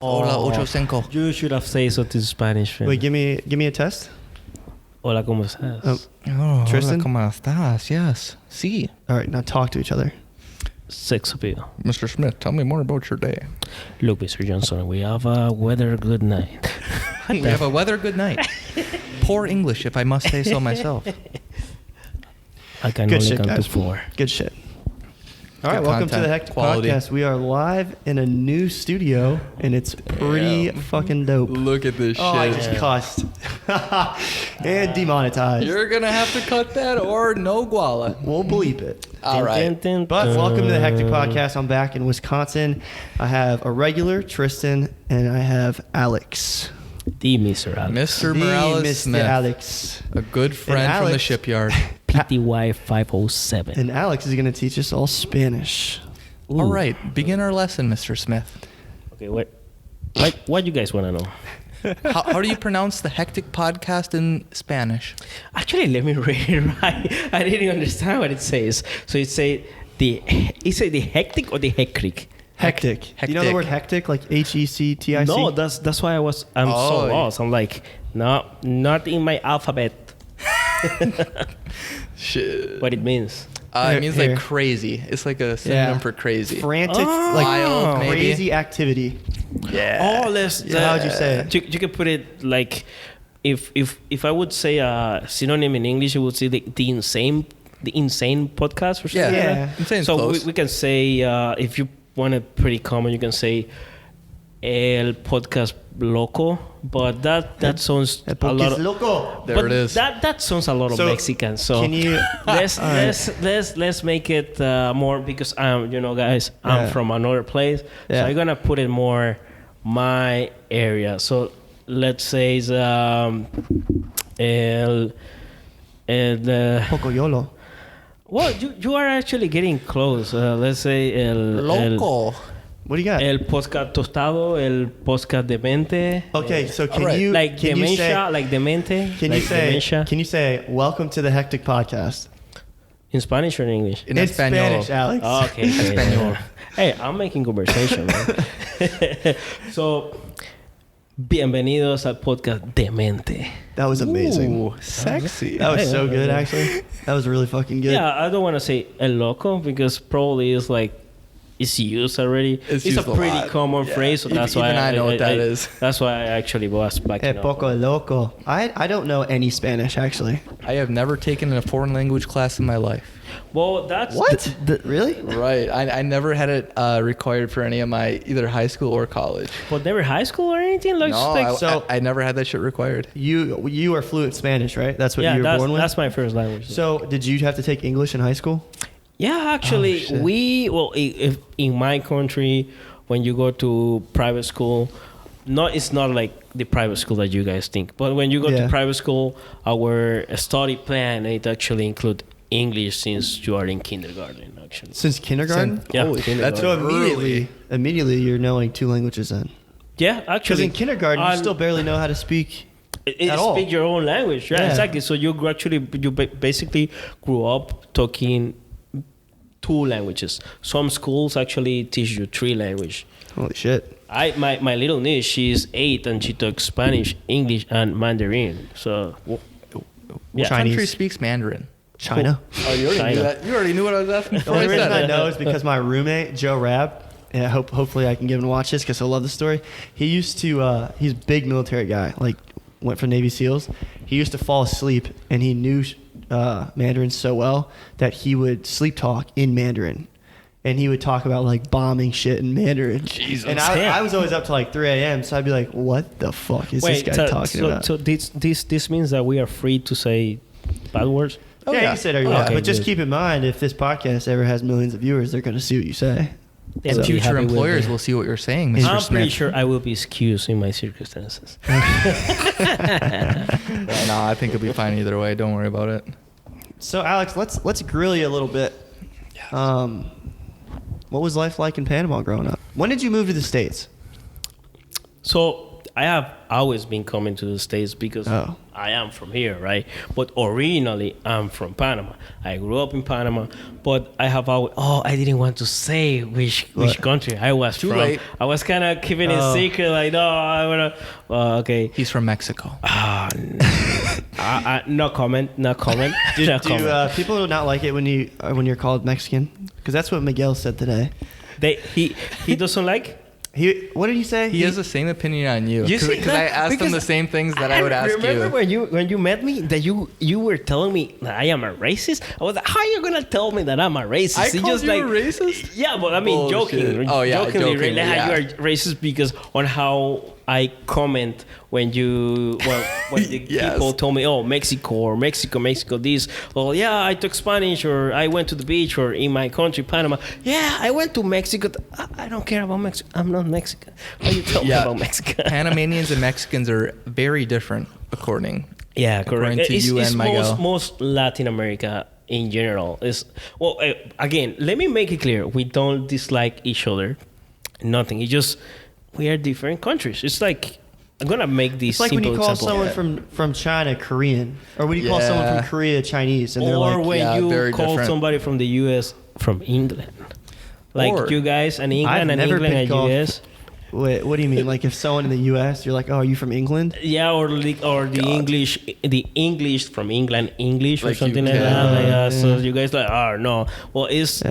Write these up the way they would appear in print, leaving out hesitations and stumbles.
Hola, ocho cinco. You should have said something in Spanish. Wait, give me a test. Hola, ¿cómo estás? Tristan? Hola, ¿cómo estás? Yes. Sí. All right, now talk to each other. Sex appeal. Mr. Smith, tell me more about your day. Look, Mr. Johnson, we have a weather good night. We have a weather good night. Poor English, if I must say so myself. I can Good only shit, count guys. to 4. Good shit. All right, Good welcome to the content, Hecktic quality. Podcast. We are live in a new studio, and it's pretty fucking dope. Look at this Oh, I shit. just cussed. And demonetized. You're going to have to cut that or no guala. We'll bleep it. All right. But welcome to the Hecktic Podcast. I'm back in Wisconsin. I have a regular, Tristan, and I have Alex. The Mr. Alex. Mr. The Morales Mr. Smith. Alex. A good friend And from the Alex- shipyard. PTY 507. And Alex is going to teach us all Spanish. Ooh. All right. Begin our lesson, Mr. Smith. Okay, what you guys want to know? How do you pronounce the Hecktic Podcast in Spanish? Actually, let me read it right. I didn't understand what it says. So it say the hectic or the hectic? Hectic. You know the word hectic, like Hectic? No, that's why I'm so lost. I'm like, no, not in my alphabet. Shit. What it means? It means Here. like crazy. It's like a synonym for crazy. Frantic, Oh. like Wild, maybe. crazy activity. Yeah. Oh, let's. How'd you say it? You can put it like, if I would say a synonym in English, it would say the insane podcast or something. Yeah. like Yeah. that. Insane's So close. we can say if you want it pretty common, you can say el podcast loco, but that sounds a lot of, loco. There but it is. That sounds a lot of So, Mexican. So can you? let's make it more, because I'm guys, I'm Yeah. from another place, Yeah. so I'm gonna put it more my area. So let's say it's, el Pocoyolo. well, you are actually getting close. Let's say Loco. What do you got? el podcast tostado, el podcast demente. Okay, so can Alright. you Like can you dementia, say like demente. can like you say dementia. can you say welcome to the Hectic Podcast In Spanish or in English? In It's Espanol. Spanish, Alex. Oh, okay. Español. Hey, I'm making conversation, man. So, bienvenidos al podcast Demente. That was amazing. Ooh, sexy. That was Yeah, so yeah, good, yeah. actually. That was really fucking good. Yeah, I don't want to say el loco because probably it's used already. It's It's a used a pretty lot. common Yeah. phrase, so that's why Even I know what that is. That's why I actually was back. Hey, poco loco. I don't know any Spanish, actually. I have never taken a foreign language class in my life. Well, that's What? Really? Right. I never had it required for any of my either high school or college. But never high school or anything. Like, No, like I never had that shit required. You are fluent Spanish, right? That's what yeah, you were born with? that's my first language. So, did you have to take English in high school? Yeah, actually, Oh, shit. if in my country, when you go to private school, it's not like the private school that you guys think. But when you go Yeah. to private school, our study plan, it actually include English since you are in kindergarten, actually. Since kindergarten? Yeah, Holy shit. That's So early. immediately you're knowing 2 languages then. Yeah, Because actually. in kindergarten, you still barely know how to speak. at all. Speak your own language. Yeah, Yeah. exactly. So you basically grew up talking 2 languages. Some schools actually teach you 3 languages. Holy shit. My little niece, she's 8 and she talks Spanish, English, and Mandarin. So What Yeah. country Chinese. speaks Mandarin? China. Oh, you already China. knew that. You already knew what I was asking The for. only I reason said I it. know is because my roommate, Joe Rabb, and hopefully I can give him to watch this because he'll love the story. He used to, he's a big military guy, like went for Navy SEALs. He used to fall asleep and he knew Mandarin so well that he would sleep talk in Mandarin. And he would talk about like bombing shit in Mandarin. Jesus. And I was always up to like 3 a.m. So I'd be like, what the fuck is this guy talking about? So this means that we are free to say bad words? Oh, yeah, yeah. you said it. Okay, but just good. keep in mind, if this podcast ever has millions of viewers, they're going to see what you say. They'll And be future happy with employers it. will see what you're saying, Mr. I'm Smith. pretty sure I will be excused in my circumstances. No, I think it'll be fine either way. Don't worry about it. So, Alex, let's grill you a little bit. What was life like in Panama growing up? When did you move to the States? So I have always been coming to the States because I am from here, right? But originally, I'm from Panama. I grew up in Panama, but I have always... Oh, I didn't want to say which country I was Too from. late. I was kind of keeping it secret, like, no, I want to... okay. He's from Mexico. No comment. No comment. Do people not like it when you're called Mexican? Because that's what Miguel said today. He doesn't like... What did he say? He has the same opinion on you. You see Because I asked him the same things that I would ask you. Remember when you met me that you were telling me that I am a racist? I was like, how are you gonna tell me that I'm a racist? I called you a racist? Yeah, but I mean, Bullshit. jokingly, right? Yeah. You are racist because on how I comment when the Yes. people told me, oh, Mexico or Mexico this. Well, yeah, I took Spanish or I went to the beach or in my country, Panama. Yeah, I went to Mexico. I don't care about Mexico. I'm not Mexican. Why you tell me about Mexico? Panamanians and Mexicans are very different, according To you and Miguel. Most Latin America in general is again. Let me make it clear: we don't dislike each other. Nothing. It's just we are different countries. It's like I'm gonna make these. It's like when simple you call example. someone from China Korean, or when you call someone from Korea Chinese, and they're or like, when you very call different. somebody from the U.S. from England, like Or- you guys and England I've and never England been and called- U.S. wait, what do you mean? Like if someone in the U.S., you're like, oh, are you from England? Yeah, or the English from England English or Like something you like that. can- Like, so you guys like, oh no, well it's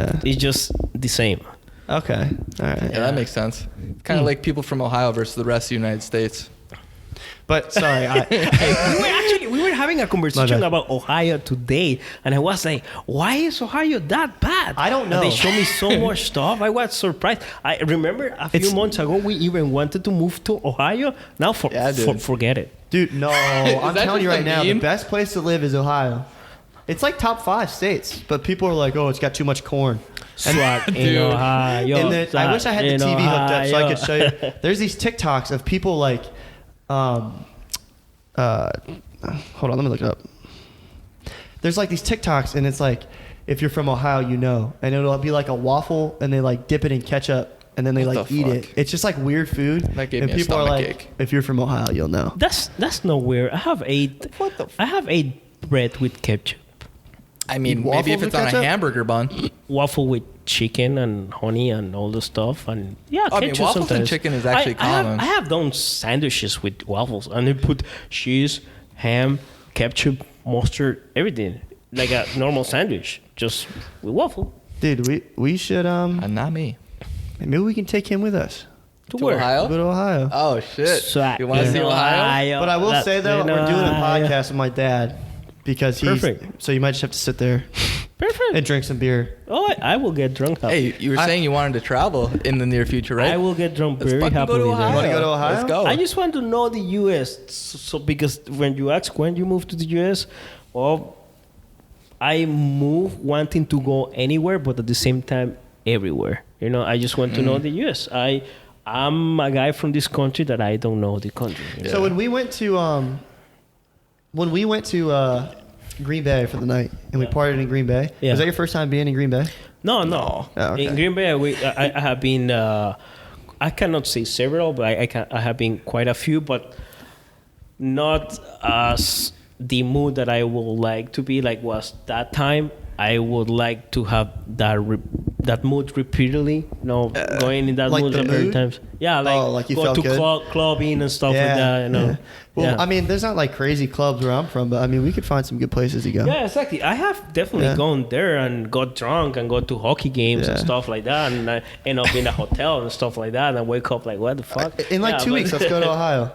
just the same. Okay, all right. Yeah, that makes sense. Kind of like people from Ohio versus the rest of the United States. But sorry, we were having a conversation about Ohio today, and I was like, why is Ohio that bad? I don't know. And they showed me so much stuff. I was surprised. I remember a few months ago we even wanted to move to Ohio. Now forget it. dude, no, I'm that telling you just right a now, the meme? best place to live is Ohio. It's like top 5 states, but people are like, oh, it's got too much corn. Swag in Dude. Ohio. And then I wish I had the in TV hooked up so I could Ohio. show you. There's these TikToks of people like, hold on, let me look it up. There's like these TikToks, and it's like, if you're from Ohio, you know, and it'll be like a waffle, and they like dip it in ketchup, and then they What like the eat fuck? it. It's just like weird food, That gave and me a people are like, stomachache. if you're from Ohio, you'll know. That's not weird. I have ate bread with ketchup. I mean, Eat maybe if waffles it's with on a ketchup? hamburger bun. Waffle with chicken and honey and all the stuff, and yeah, I mean, ketchup waffles and sometimes. chicken is actually common. I have done sandwiches with waffles, and they put cheese, ham, ketchup, mustard, everything like a normal sandwich, just with waffle. Dude, we should Not me. maybe we can take him with us. To To where? Ohio? Go to Ohio. Oh, shit. Swag You want to in see Ohio? But I will say though, in we're doing a Ohio. podcast with my dad because he's Perfect. so you might just have to sit there Perfect. and drink some beer. Oh, I will get drunk. Hey, you were saying you wanted to travel in the near future, right? I will get drunk Let's very fucking happily. go to there. Ohio. You wanna go to Ohio? Let's go. I just want to know the U.S. So because when you ask when you move to the U.S., well, I move wanting to go anywhere, but at the same time everywhere. You know, I just want to know the U.S. I'm a guy from this country that I don't know the country. You know? So when we went to Green Bay for the night and we partied in Green Bay, Yeah. was that your first time being in Green Bay? No. Oh, okay. In Green Bay, I have been. I cannot say several, but I have been quite a few, but not as the mood that I would like to be like was that time. I would like to have that mood repeatedly. You know, going in that like mood the every mood? times. Yeah, like, Oh, like you go felt to good? clubbing and stuff like that. You know. yeah. Well, Yeah. I mean, there's not like crazy clubs where I'm from, but I mean, we could find some good places to go. Yeah, exactly. I have definitely Yeah. gone there and got drunk and go to hockey games and Yeah. stuff like that, and I end up in a hotel and stuff like that, and I wake up like, what the fuck? In like Yeah, 2 but- weeks, let's go to Ohio.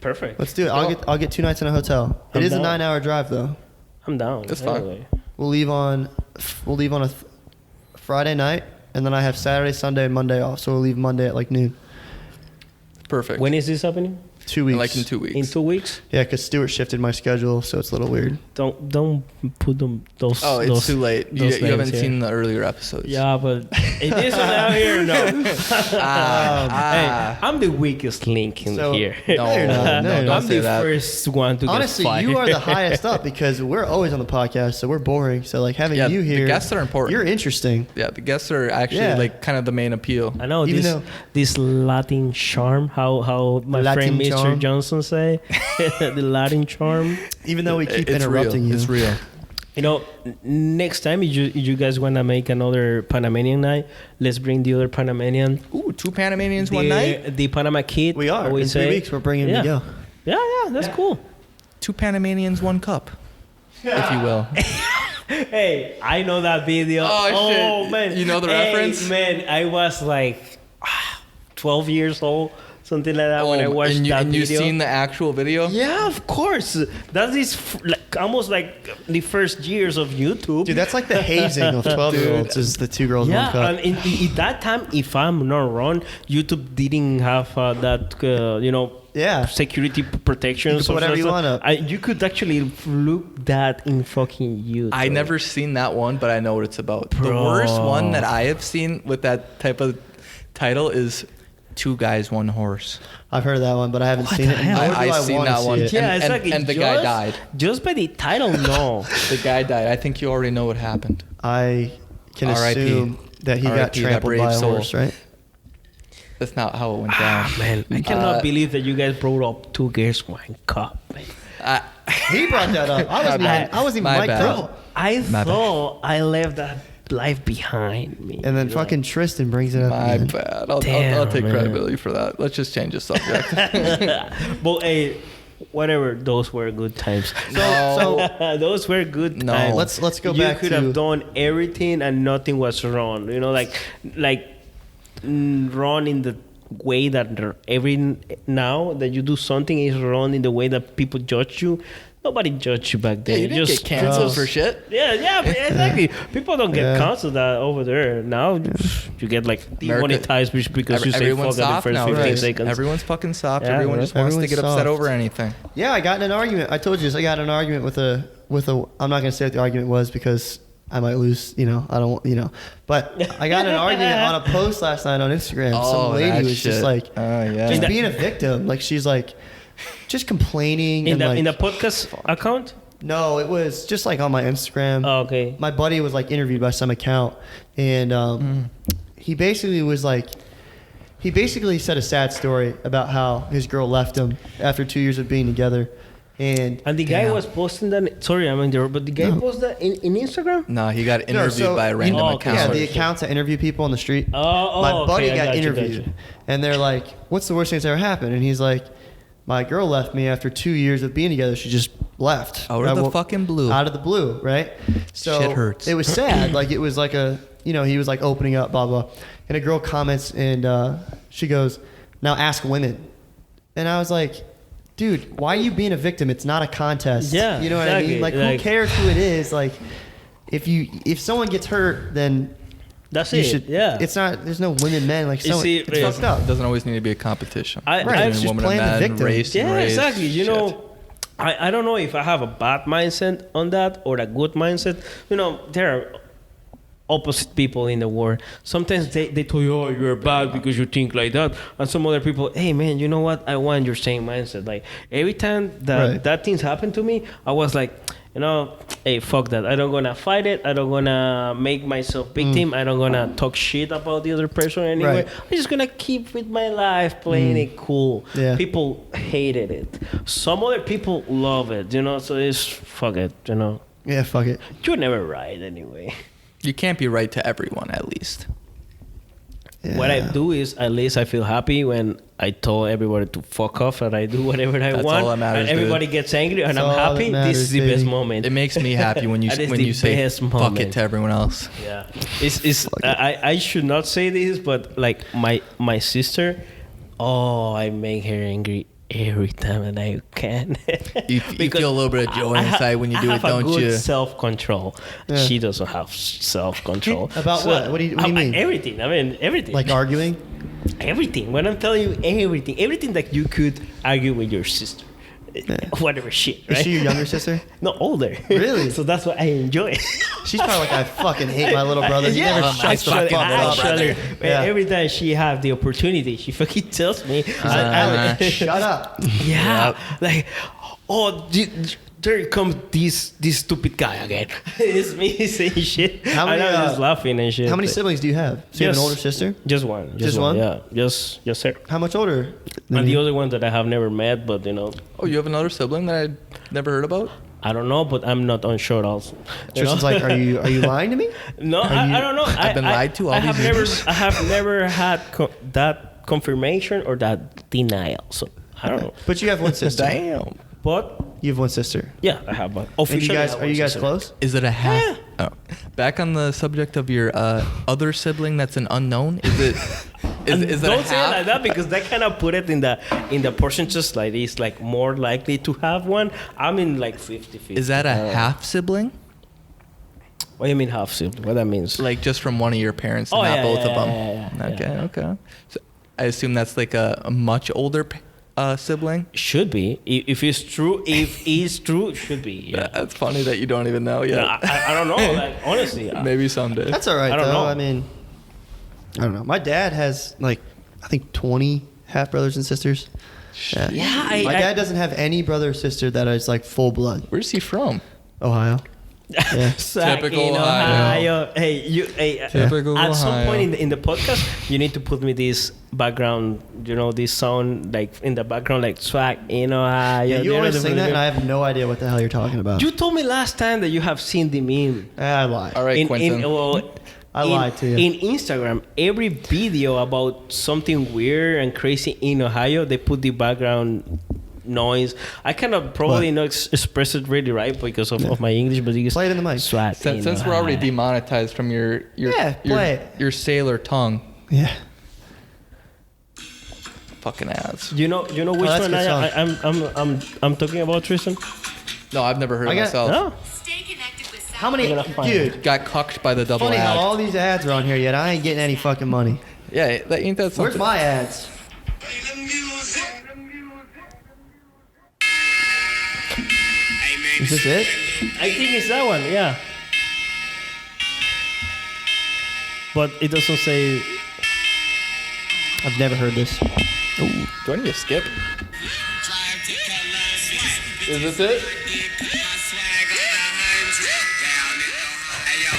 Perfect. Let's do it. Well, I'll get 2 nights in a hotel. It I'm is a down. 9-hour drive though. I'm down. That's fine. Anyway. We'll leave on a Friday night, and then I have Saturday, Sunday, and Monday off. So we'll leave Monday at like noon. Perfect. When is this happening? 2 weeks. Like in 2 weeks. In 2 weeks? Yeah, because Stuart shifted my schedule, so it's a little weird. Don't put them those. Oh, it's those, too late. You those haven't names here. seen the earlier episodes. Yeah, but it isn't out here. No. Hey, I'm the weakest link in So- here. No, you're not. No, you're not. don't I'm say the that. first one to Honestly, get fired. you are the highest up because we're always on the podcast, so we're boring. So like having Yeah, you here, the guests are important. You're interesting. Yeah, the guests are actually Yeah. like kind of the main appeal. I know Even this though- this Latin charm. How my Latin friend Mr. charm. Johnson say, the Latin charm. Even though we keep It's interrupting real. you. It's real. You know, next time if you guys wanna make another Panamanian night, let's bring the other Panamanian. Ooh, 2 Panamanians one night. The Panama Kid. We are. we In 3 weeks, we're bringing Yeah. Miguel. Yeah, that's cool. 2 Panamanians, 1 cup, if you will. Hey, I know that video. Oh, shit. Man, You know the reference? Man, I was like 12 years old, something like that when I watched and that and video. you've seen the actual video? Yeah, of course. That is like almost like the first years of YouTube. Dude, that's like the hazing of 12-year-olds is the 2 girls, 1 yeah, cup. and in that time, if I'm not wrong, YouTube didn't have that, Yeah. security protections. You can put whatever you want up. You could actually look that in fucking YouTube. I never seen that one, but I know what it's about. The Bro. worst one that I have seen with that type of title is 2 guys, 1 horse. I've heard of that one, but I haven't seen the it. hell? Nor do I I seen wanna that see one. it. Yeah, And- exactly. and the guy died. Just by the title, no. The guy died. I think you already know what happened. I can R.I.P. assume that he got R.I.P. that trampled brave by a soul. horse, right? That's not how it went down. Man, I cannot believe that you guys brought up 2 girls, 1 cup. Man. He brought that up. I wasn't even My mic'd bad. up. I My bad. thought I left that life behind me. And then you know? fucking Tristan brings it up My again. bad. I'll Damn, take man. credibility for that. Let's just change the subject. But hey, whatever, those were good times. No. Those were good No. times. Let's go you back could to have done everything and nothing was wrong. You know, wrong in the way that every now that you do something is wrong in the way that people judge you. Nobody judged you back Yeah, then. you didn't get canceled for shit. Yeah, exactly. People don't get Yeah. canceled over there. Now you get like demonetized because you say fuck Everyone's at the soft first now. 15 Right. seconds. Everyone's fucking soft. Yeah, Everyone right. just wants to Everyone's get upset soft. over anything. Yeah, I got in an argument. I told you this. I got in an argument with a. I'm not gonna say what the argument was because I might lose. I don't. But I got in an argument on a post last night on Instagram. Some lady that was just shit. like, Oh, yeah. just that- being a victim. Like she's like, just complaining in and the like. podcast account. No, it was just like on my Instagram. Oh, okay. My buddy was like interviewed by some account, and he basically was like, he basically said a sad story about how his girl left him after 2 years of being together, and And the guy Damn. was posting that. Sorry, I'm in there, but the guy posted that in Instagram. No, he got interviewed by a random Oh, okay. account. yeah, Sorry. the accounts that interview people on the street. Oh, My buddy okay, I got you, interviewed, and they're like, "What's the worst thing that's ever happened?" And he's like, "My girl left me after 2 years of being together. She just left Out of the fucking blue. Out of the blue, right? So Shit hurts. It was sad. Like it was like he was like opening up, blah blah. And a girl comments, and she goes, "Now ask women." And I was like, "Dude, why are you being a victim? It's not a contest. Yeah, you know what I exactly. mean? Like, who Like- cares who it is? Like, if someone gets hurt, then." That's You it. should. Yeah. It's not. There's no women, men. Like, You so see, it's yeah. fucked up. It doesn't always need to be a competition. I Right, I it's just woman playing the and man, victim. race and Yeah, race, exactly. You shit. know, I don't know if I have a bad mindset on that or a good mindset. There are opposite people in the world. Sometimes they tell you, oh, you're bad because you think like that. And some other people, hey, man, you know what? I want your same mindset. Like, every time that things happen to me, I was like, hey, fuck that. I don't gonna fight it. I don't gonna make myself victim. I don't gonna talk shit about the other person anyway. Right. I'm just gonna keep with my life, playing it cool. Yeah. People hated it. Some other people love it, so it's fuck it, Yeah, fuck it. You're never right anyway. You can't be right to everyone, at least. Yeah. What I do is, at least I feel happy when I tell everybody to fuck off and I do whatever I That's want. all that matters, and everybody gets angry and That's I'm all that happy. matters, This is the best baby. moment. It makes me happy when you That is when the you say best fuck moment. it to everyone else. Yeah, it's I should not say this, but like my sister, I make her angry every time that I can. You Because feel a little bit of joy inside when you do I it, have don't a good you? self-control. Yeah. She doesn't have self-control. About what? What do you mean? Everything. I mean, everything. Like arguing? everything. When I'm telling you everything that you could argue with your sister. Whatever shit, right? Is she your younger sister? No, older. Really? So that's what I enjoy. She's probably like, I fucking hate my little brother. He Yeah, never shuts the fuck up. actually, Yeah. every time she have the opportunity, she fucking tells me. Shut up. Yeah, like, oh, there comes this stupid guy again. It's me saying shit. How many, I'm just laughing and shit. How many but- siblings do you have? So you have an older sister? Just one. Just one? Yeah, just her. How much older? And the other one that I have never met, but Oh, you have another sibling that I'd never heard about? I don't know, but I'm not unsure also. Tristan's like, are you lying to me? No, I don't know. I've been lied to all I these have never, years. I have never had that confirmation or that denial. So I don't know. But you have one sister. Damn. But You have one sister. yeah, I have one. And you Officially, guys, I have are one you guys sister. close? Is it a half? Yeah. Oh. Back on the subject of your other sibling that's an unknown. Is it? Is that a Don't say it half? like that because that kind of put it in the percentages like it's like more likely to have one. I'm in like 50-50. Is that a half sibling? What do you mean half sibling? What that means? Like just from one of your parents, and Oh, not yeah, both yeah, of them. yeah, yeah. Okay. So I assume that's like a much older sibling. Should be. If it's true, it should be. Yeah. That's funny that you don't even know yet. I don't know. Like honestly, Maybe someday. That's all right, I don't though. know. I mean, I don't know. My dad has, like, I think 20 half brothers and sisters. Yeah, My dad doesn't have any brother or sister that is, like, full blood. Where's he from? Ohio. Yeah. Typical in Ohio. Hey, Typical at some Ohio. point in the podcast, you need to put me this background, this sound like in the background, like swag in Ohio. Yeah, you know always the sing that, video? and I have no idea what the hell you're talking about. You told me last time that you have seen the meme. I lied. All right, Quentin. I lied to you. In Instagram, every video about something weird and crazy in Ohio, they put the background noise. I cannot probably What? not express it really right because of my English, but you Play it in the mic. Swag Since in we're already Ohio. demonetized from your play it. your sailor tongue, Yeah. fucking ass. You know which that's one a good I'm talking about, Tristan? No, I've never heard I it got- myself. No. Stay connected with How many? I'm gonna find Dude, Got cucked by the double funny how ad. all these ads are on here, yet I ain't getting any fucking money. Yeah, that ain't that Where's something. my ads? Is this it? I think it's that one, yeah. But it doesn't say. I've never heard this. Ooh, do I need to skip? Is this it?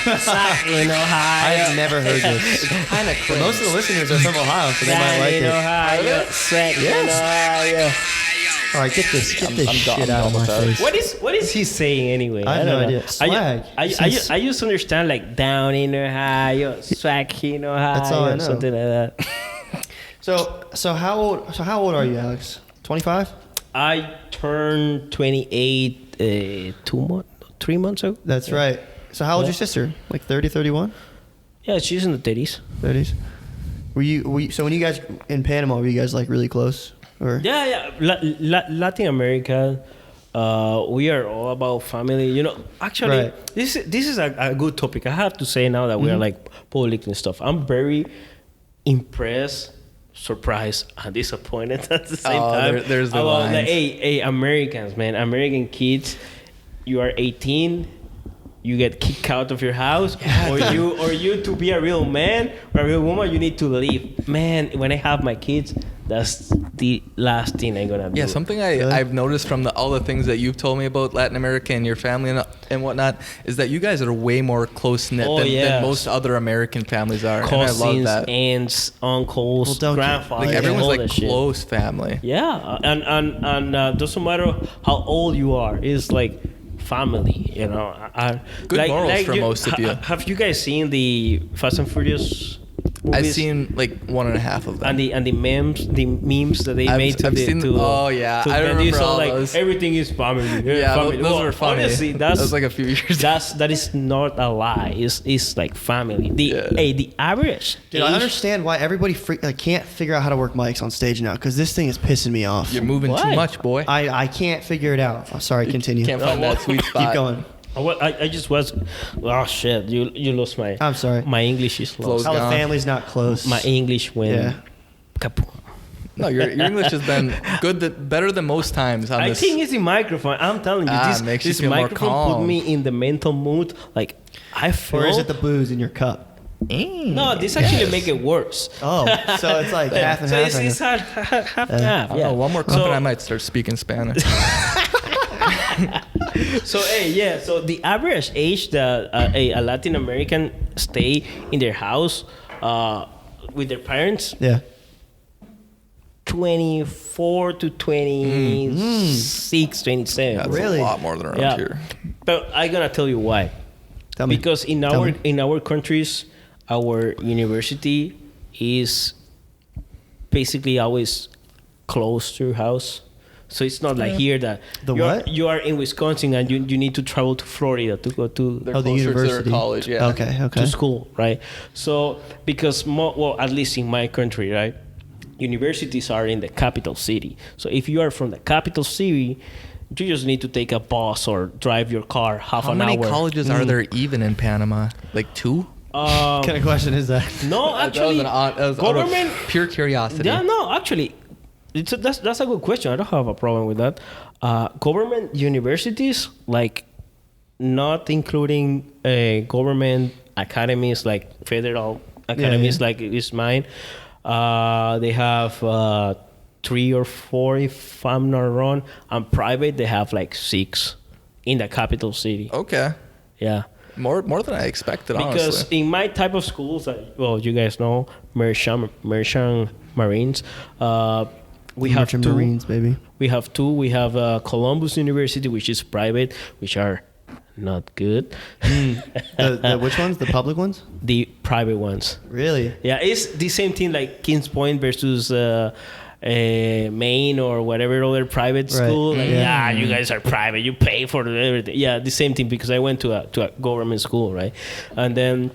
in I Ohio. have never heard this. Kind of But most of the listeners are from Ohio, so they might like in it. Ohio. Swag in Ohio. All right, get this I'm shit done out of my with that. face. What is he saying anyway? I have don't no know. idea. Swag. I just understand like down in Ohio, swag in Ohio, That's all I know. something like that. So how old are you, Alex? 25? I turned 28 3 months ago. That's right. So how old's your sister? Like 30, 31? Yeah, she's in the 30s. 30s? Were you so when you guys in Panama, were you guys like really close? Or Yeah. Latin America, we are all about family. Actually, Right. this is a good topic. I have to say now that we are like public and stuff. I'm very impressed, surprised, and disappointed at the same Oh, time. there's the about, like, lines. hey, Americans, man, American kids, you are 18. You get kicked out of your house, or you to be a real man or a real woman, you need to leave. Man, when I have my kids, that's the last thing I'm gonna do. Yeah, something Really? I've noticed from all the things that you've told me about Latin America and your family and whatnot is that you guys are way more close knit Oh, than yes. most other American families are, and I love Cousins, that. aunts, uncles, Well, don't you- grandfathers, Like everyone's all like that shit. close family. Yeah, and doesn't matter how old you are, it's like family. Good morals for most of you. Have you guys seen the Fast and Furious movies? I've seen like 1.5 of them. and the memes that they I've- made to I've the seen- to, oh, yeah, to I Vin remember Diesel, all like those. everything is family. Yeah, family. those were funny. Honestly, That was like a few years ago. that is not a lie. It's like family. Yeah. The average. Dude, I age- understand why everybody can't figure out how to work mics on stage now because this thing is pissing me off. You're moving too Why? much, boy. I can't figure it out. Oh, sorry, continue. Can't find that sweet spot. Keep going. I just was. Oh shit! You lost my. I'm sorry. My English is Flows lost. How the gone. family's not close. My English went. Yeah. Kapoom. No, your English has been better than most times on I this. think it's the microphone. I'm telling you, Makes you this feel more microphone put calm. me in the mental mood. Like I feel. Or is it the booze in your cup? No, this actually make it worse. Oh, so it's like half and So half. it's half and half. I don't Yeah. know, one more cup So- and I might start speaking Spanish. So so the average age that a Latin American stay in their house with their parents, Yeah. 24 to 26, 27. That's Really? a lot more than around Yeah. here. But I'm gonna tell you why. Tell me. Because in Tell our me. in our countries, our university is basically always close to your house. So it's not like here that The you're, what? you are in Wisconsin and you need to travel to Florida to go to They're Oh, the closer to their university. college, yeah. Okay. to school, right? So because at least in my country, right, universities are in the capital city. So if you are from the capital city, you just need to take a bus or drive your car half How an many hour. colleges are there even in Panama? Like 2? What kind of question is that? No, actually, that was government. out of pure curiosity. Yeah, no, actually, that's a good question. I don't have a problem with that. Government universities, like not including government academies like federal academies, yeah. like is mine. They have 3 or 4, if I'm not wrong. And private, they have like 6 in the capital city. Okay. Yeah. More than I expected, Because honestly. in my type of schools, you guys know, Merchant Marines, we have Merchant 2. Marines, baby. We have 2. We have Columbus University, which is private, which are not good. The which ones? The public ones? The private ones. Really? Yeah, it's the same thing like Kings Point versus Maine or whatever other private Right. school. Like, Yeah. you guys are private. You pay for everything. Yeah, the same thing because I went to a government school, right? And then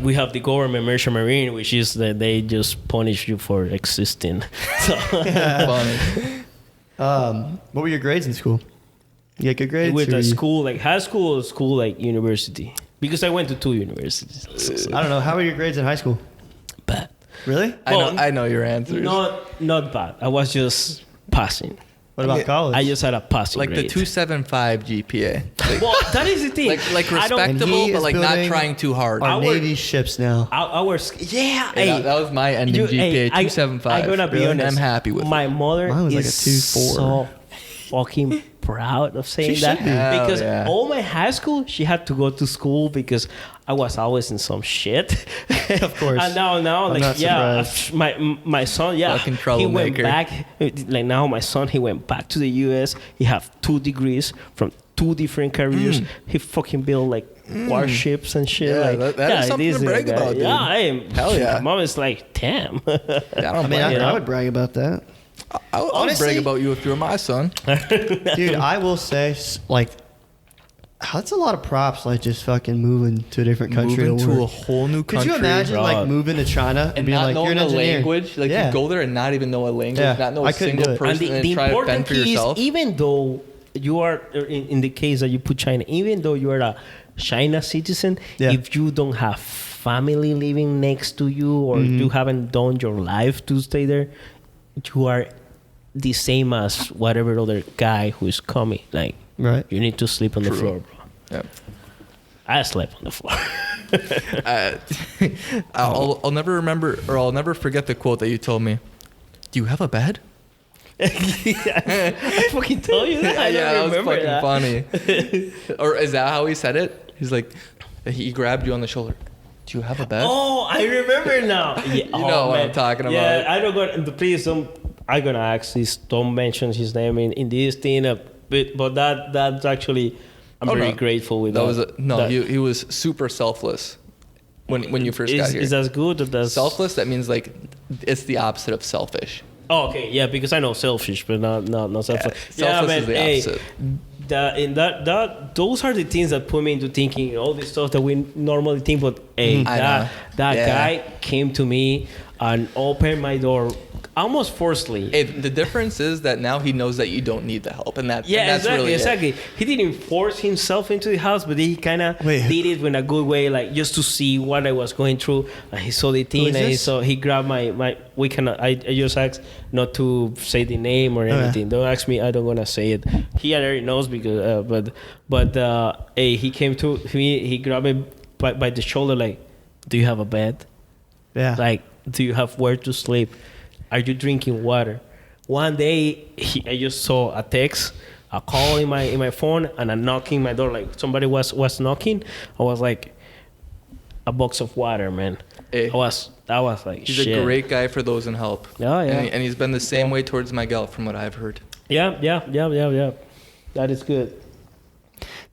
we have the government Merchant Marine, which is that they just punish you for existing. So Funny. What were your grades in school? You get good grades? with or a you- school like high school or school like university. Because I went to 2 universities. I don't know. How were your grades in high school? Bad. Really? I know your answers. Not bad. I was just passing. What about Yeah. college? I just had a passing Like the grade. 275 GPA. Like, Well, that is the thing. like I don't- And he respectable, but is like not building trying too hard. Our Our- Navy ships now. Yeah, Hey, that was my ending GPA, 275. I'm gonna be Really? honest. I'm happy with my it. mother Mine was like is a 2.4. so fucking proud of saying She that should be. because Hell yeah. all my high school she had to go to school because I was always in some shit. Of course. And now I'm like not yeah, surprised. my son Fucking he went troublemaker. back like now my son he went back to the US. He have 2 degrees from 2 different careers. He fucking built like warships and shit. Yeah, like that is something this to brag guy. about, dude. Yeah, I am. Hell yeah. My mom is like, damn. I don't I mean, blame you. I would brag about that. I would honestly- brag about you if you were my son. Dude, I will say, like, that's a lot of props, like, just fucking moving to a different country Moving to to a work. whole new Could country. you imagine, bro. like, moving to China and, and being not like, you're knowing an the engineer? language? Like Yeah. you go there and not even know a language, Yeah, not know I a couldn't do single it. person, And and, the try to fend important for key is, yourself. even though you are, in the case that you put China, even though you are a China citizen, Yeah. if you don't have family living next to you or you haven't done your life to stay there, you are the same as whatever other guy who is coming. Like, Right. you need to sleep on the floor, bro. Yeah. I slept on the floor. I'll never remember, or I'll never forget the quote that you told me. Do you have a bed? I fucking told you that. I yeah, that don't was remember fucking that. funny. Or is that how he said it? He's like, he grabbed you on the shoulder. Do you have a bed? Oh, I remember now. Yeah, You know what I'm talking about. Yeah, I don't go. Please don't. I'm gonna ask this. Don't mention his name in this thing. But that's actually. I'm Oh, very no. grateful with That that. was he was super selfless when you first got here. Is that good? Or that's Selfless, that means like it's the opposite of selfish. Oh, okay, yeah, because I know selfish, but not selfish. Selfless is the opposite. Those are the things that put me into thinking all this stuff that we normally think. But hey, I know. that Yeah. guy came to me and opened my door almost forcefully. The difference is that now he knows that you don't need the help, and that's exactly, really exactly. He didn't force himself into the house, but he kind of did it in a good way, like just to see what I was going through. And he saw the thing, and he grabbed my. We cannot. I just asked not to say the name or anything. Don't ask me. I don't wanna say it. He already knows because. He came to me. He grabbed me by the shoulder, like, "Do you have a bed? Yeah. Like, do you have where to sleep? Are you drinking water?" One day, I just saw a text, a call in my phone, and a knocking my door. Like somebody was knocking. I was like, a box of water, man. Hey. That was like He's shit. a great guy for those in help. Yeah, yeah. And he's been the same way towards Miguel, from what I've heard. Yeah. That is good.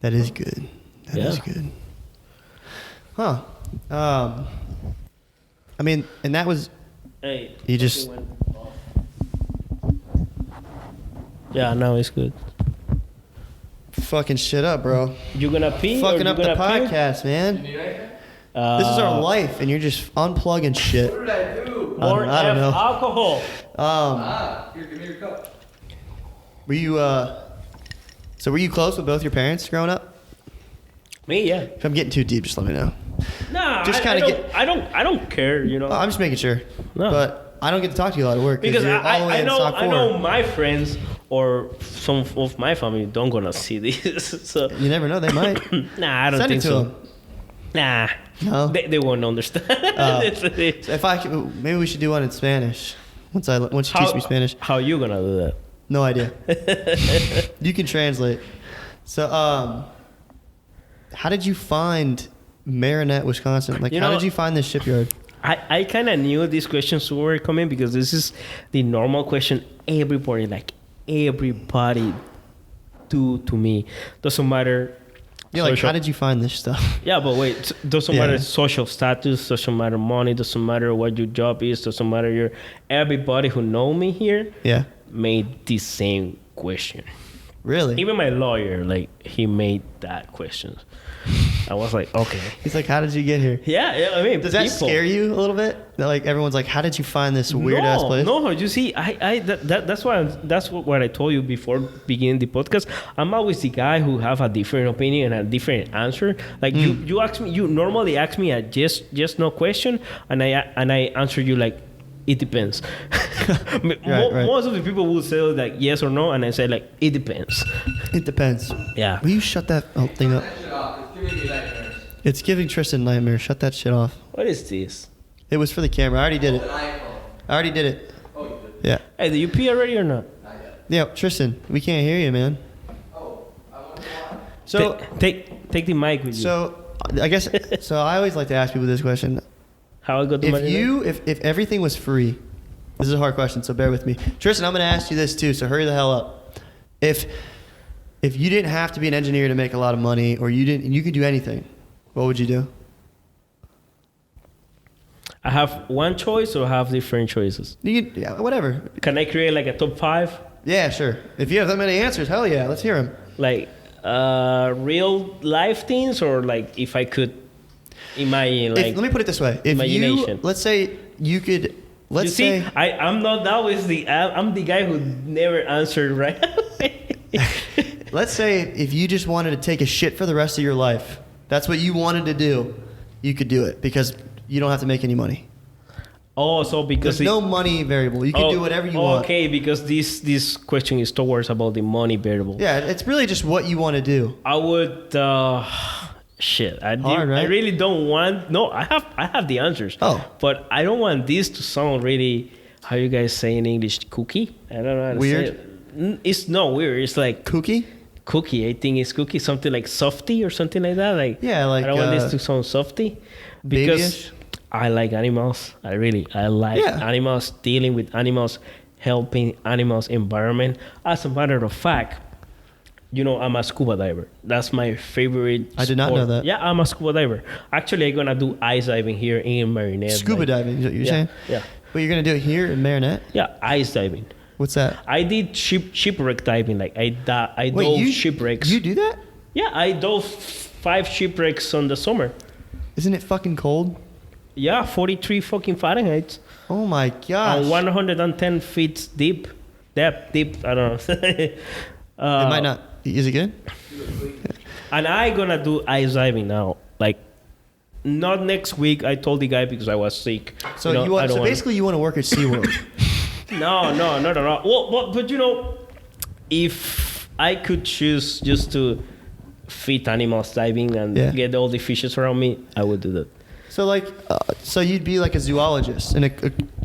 That is good. That is good. Huh. I mean, and that was. Hey. You just. Yeah, no, it's good. Fucking shit up, bro. You gonna pee? Fucking or up you the gonna podcast, man. This is our life, and you're just unplugging shit. What did I do? More I don't know. alcohol. Here, give me your cup. Were you So were you close with both your parents growing up? Me, yeah. If I'm getting too deep, just let me know. Nah, Just I kinda don't I don't care, you know. I'm just making sure. No. But I don't get to talk to you a lot at work Because you're all the way I in know stock I know four. my friends or some of my family don't gonna see this. So You never know, they might. nah, I don't Send think it to so. them. Nah. No? They won't understand. So if I could, maybe we should do one in Spanish. Once you teach me Spanish. How you gonna do that? No idea. You can translate. So how did you find Marinette, Wisconsin? Like, how did you find this shipyard? I kind of knew these questions were coming because this is the normal question everybody do to me. Doesn't matter. Yeah, like, how did you find this stuff? Yeah, but wait, doesn't matter social status, doesn't matter money, doesn't matter what your job is, doesn't matter everybody who know me here made the same question. Really? Even my lawyer, like, he made that question. I was like, okay. He's like, how did you get here? Yeah, I mean, does that scare you a little bit? That, like, everyone's like, how did you find this weird ass place? No, you see, that's what I told you before beginning the podcast. I'm always the guy who have a different opinion and a different answer. Like you ask me, you normally ask me a yes no question, and I answer you like, it depends. Right. Most of the people will say like yes or no, and I say like, it depends. It depends. Yeah. Will you shut that thing up? It's giving me nightmares. It's giving Tristan nightmares. Shut that shit off. What is this? It was for the camera. I already did it. An iPhone. I already did it. Oh, you did. Yeah. Hey, did you pee already or not? Not yet. Yeah, Tristan, we can't hear you, man. Oh, I want to watch. So, Take the mic with you. so I guess, so I always like to ask people this question. How I got the money? If everything was free, this is a hard question, so bear with me. Tristan, I'm going to ask you this too, so hurry the hell up. If you didn't have to be an engineer to make a lot of money, or you could do anything, what would you do? I have one choice or have different choices? Yeah, whatever. Can I create like a top 5? Yeah, sure. If you have that many answers, hell yeah, let's hear them. Like real life things, or like if I could imagine like. Let me put it this way: if imagination. let's say you could, let's you see, say, I'm not always I'm the guy who never answered right. let's say if you just wanted to take a shit for the rest of your life, that's what you wanted to do, you could do it because you don't have to make any money. Oh, so because There's no money variable. You can do whatever you want. Okay, because this question is towards about the money variable. Yeah, it's really just what you want to do. I would. Shit, I really don't want. No, I have the answers. Oh, but I don't want this to sound really. How you guys say in English? Cookie? I don't know how to weird. say it. It's not weird. It's like Cookie. I think it's cookie. Something like softy or something like that. Like yeah, like I don't want this to sound softy because babyish? I like animals. I like animals. Dealing with animals, helping animals, environment. As a matter of fact. I'm a scuba diver. That's my favorite I did not know that. Yeah, I'm a scuba diver. Actually, I'm going to do ice diving here in Marinette. Scuba diving, is what you're saying? Yeah. But you're going to do it here in Marinette? Yeah, ice diving. What's that? I did shipwreck diving. Like, I dove shipwrecks. You do that? Yeah, I dove 5 shipwrecks on the summer. Isn't it fucking cold? Yeah, 43 fucking Fahrenheit. Oh my gosh. 110 feet deep. Deep. I don't know. It might not. Is it good? And I gonna do ice diving now. Like, not next week. I told the guy because I was sick. So I don't wanna- basically you want to work at SeaWorld. No, not at all. Well, but you know, if I could choose just to feed animals diving and get all the fishes around me, I would do that. So like, so you'd be like a zoologist and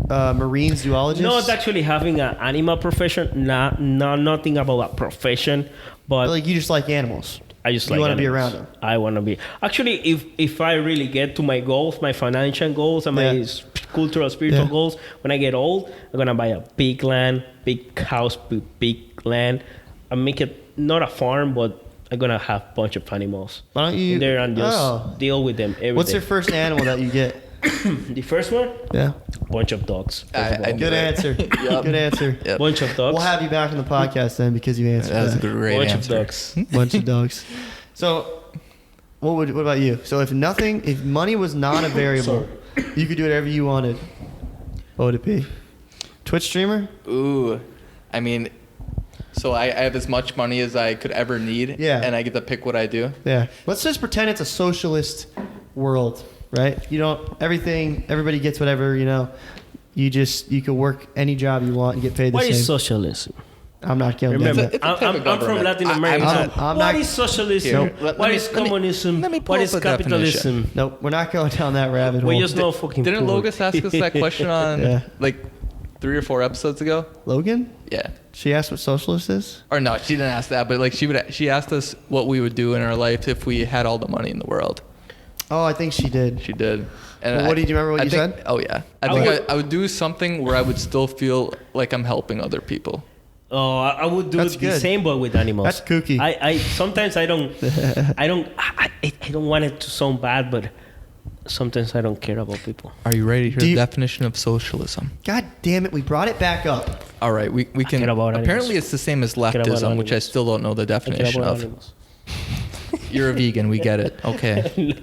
a marine zoologist. Not actually having an animal profession. Nothing about a profession, but like you just like animals. I just you like want to be animals. around them. I want to be actually if I really get to my goals, my financial goals, and my cultural, spiritual goals. When I get old, I'm gonna buy a big land, big house, big land, and make it not a farm, but I'm gonna have a bunch of animals. Why don't you in there and just deal with them every What's day. your first animal that you get? The first one? Yeah. Bunch of dogs. Good answer. Good answer. Yep. Bunch of dogs. We'll have you back on the podcast then because you answered That was a that. great Bunch answer. of dogs. Bunch of dogs. So, what about you? So if money was not a variable, you could do whatever you wanted. What would it be? Twitch streamer? Ooh, I mean, so I have as much money as I could ever need. Yeah. And I get to pick what I do. Yeah. Let's just pretend it's a socialist world, right? Everybody gets whatever, you could work any job you want and get paid the What same. is socialism? I'm not going to Remember, It's a type of I'm from government. Latin America. I'm What not- is socialism? Here, let What me- is let me- communism? let me pull What up is a capitalism? Nope, we're not going down that rabbit hole. We just know fucking Didn't poor. Logus ask us that question on Yeah. like 3 or 4 episodes ago? Logan? Yeah. She asked what socialist is? Or no, she didn't ask that, but like she asked us what we would do in our life if we had all the money in the world. Oh, I think she did. She did. And Well, do you remember what you think- said? Oh yeah. I would do something where I would still feel like I'm helping other people. Oh, I would do That's the good. same, but with animals. That's kooky. I sometimes I don't want it to sound bad, but sometimes I don't care about people. Are you ready to hear Do the you- definition of socialism? God damn it, we brought it back up. All right, we can. care about Apparently, animals. it's the same as care about leftism, which I animals. still don't know the I care definition about of. animals. You're a vegan, we get it. Okay.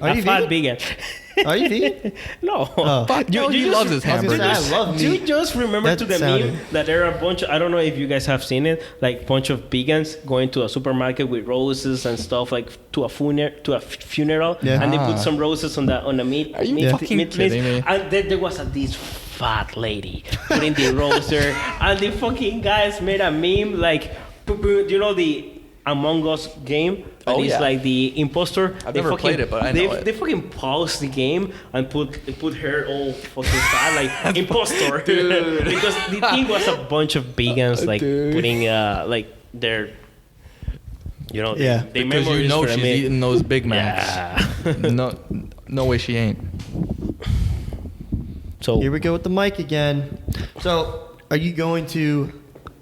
Are you a fat vegan? vegan. Are you vegan? No. Oh. Fuck, no, he just- loves his I was gonna hamburgers. say, I love Do meat. you just remember That to the sounded- meme that there are a bunch of, I don't know if you guys have seen it, like bunch of vegans going to a supermarket with roses and stuff like to a funeral, Yeah. and they Ah. put some roses on the meat. Are you meat, fucking meat kidding list. me? And then there was this fat lady putting the rose there, and the fucking guys made a meme like, you know the Among Us game? And Oh, it's yeah. like the imposter. I've They never fucking- played it, but I know it. They fucking paused the game and put her all fucking fat, like imposter. Dude. Because the thing was a bunch of vegans like Dude. putting like their, Yeah. they Because you know she's eating those Big Macs. Yeah. No way she ain't. So Here we go with the mic again. So, are you going to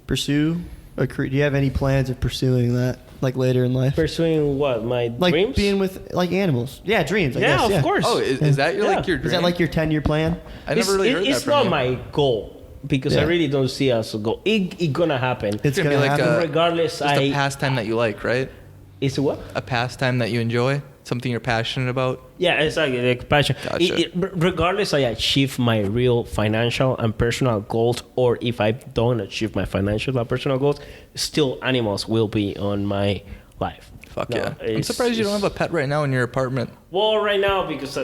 pursue a career? Do you have any plans of pursuing that, like later in life? pursuing what my Like dreams? being with like animals? Yeah, dreams. I yeah, guess, of course. Oh, is that your Yeah. like your dream? Is that like your 10-year plan? I never really heard that It's from not you. my goal because I Yeah. really don't see us a goal. It gonna happen. It's gonna be gonna like happen. Regardless, just a pastime that you like, right? It's a what? A pastime that you enjoy, something you're passionate about. Yeah, exactly. Like passion. Gotcha. Regardless, I achieve my real financial and personal goals, or if I don't achieve my financial and personal goals, still animals will be on my life. Fuck No, yeah! I'm it's- surprised you don't it's- have a pet right now in your apartment. Well, right now because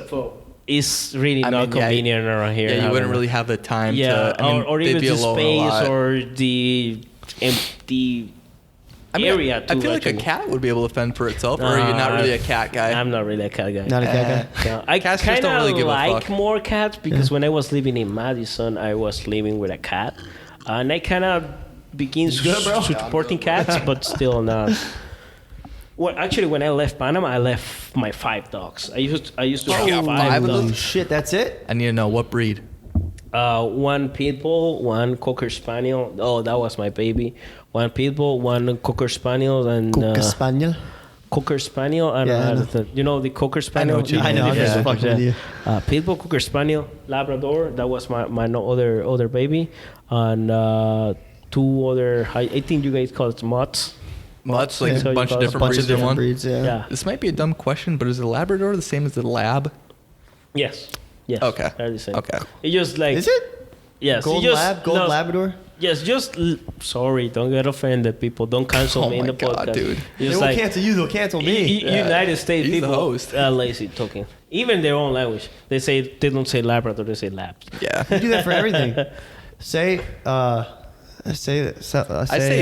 it's really not convenient around here. Yeah, you having wouldn't a- really have the time Yeah, to. I mean, or they'd even be the alone a space lot. or the empty area. I to feel like a actually- cat would be able to fend for itself, or are you not really a cat guy? I'm not really a cat guy. Not a cat guy. No, I Cats just kind don't really of give a like fuck. more cats because when I was living in Madison, I was living with a cat, and I kind of began supporting cats, but still not. Well, actually, when I left Panama, I left my 5 dogs. I used to have 5 of dogs. them? Shit, that's it? I need to know what breed. 1 pit bull, 1 cocker spaniel. Oh, that was my baby. 1 pit bull, 1 cocker spaniel, and Cocker Spaniel? cocker spaniel. I don't Yeah, I know. know. You know the cocker spaniel. what you I know, I'm just fucking with you. Pit bull, cocker spaniel, Labrador. That was my no other baby, and 2 other. I think you guys call it mutts. Mutts, like So a you bunch of call it- different Bunch of breeds in different one. breeds, yeah. Yeah. This might be a dumb question, but is a Labrador the same as the Lab? Yes. Yes. Okay. They're the same. Okay. It's just like Is it? yes. Gold it's just, Lab? Gold no, Labrador? Yes, just sorry, don't get offended, people. Don't cancel Oh me in my the God, podcast. dude. They Just won't like cancel you, they'll cancel me. United States He's the people host. are lazy talking. Even their own language. They don't say Labrador, they say Labs. Yeah. You do that for everything. Say, I say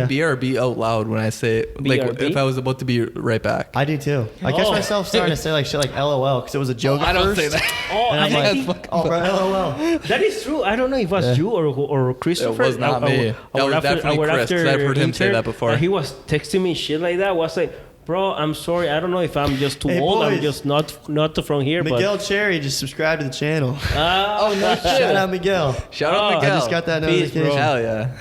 BRB out loud when I say it, like BRB? if I was about to be right back. I do too. I catch Oh. myself starting to say like shit like LOL because it was a joke. I at don't first. say that. Oh, And I'm I like, think oh, bro, LOL. that is true. I don't know if it was you or Christopher. It was not me. That was definitely Chris, 'cause I've heard him say that before. He was texting me shit like that. I was like, bro, I'm sorry. I don't know if I'm just too Hey, old. I'm boys. just not from here. Miguel Cherry just subscribed to the channel. Oh no Shout out Miguel. Shout out Oh, Miguel. I just got that Peace, notification. bro. Hell yeah.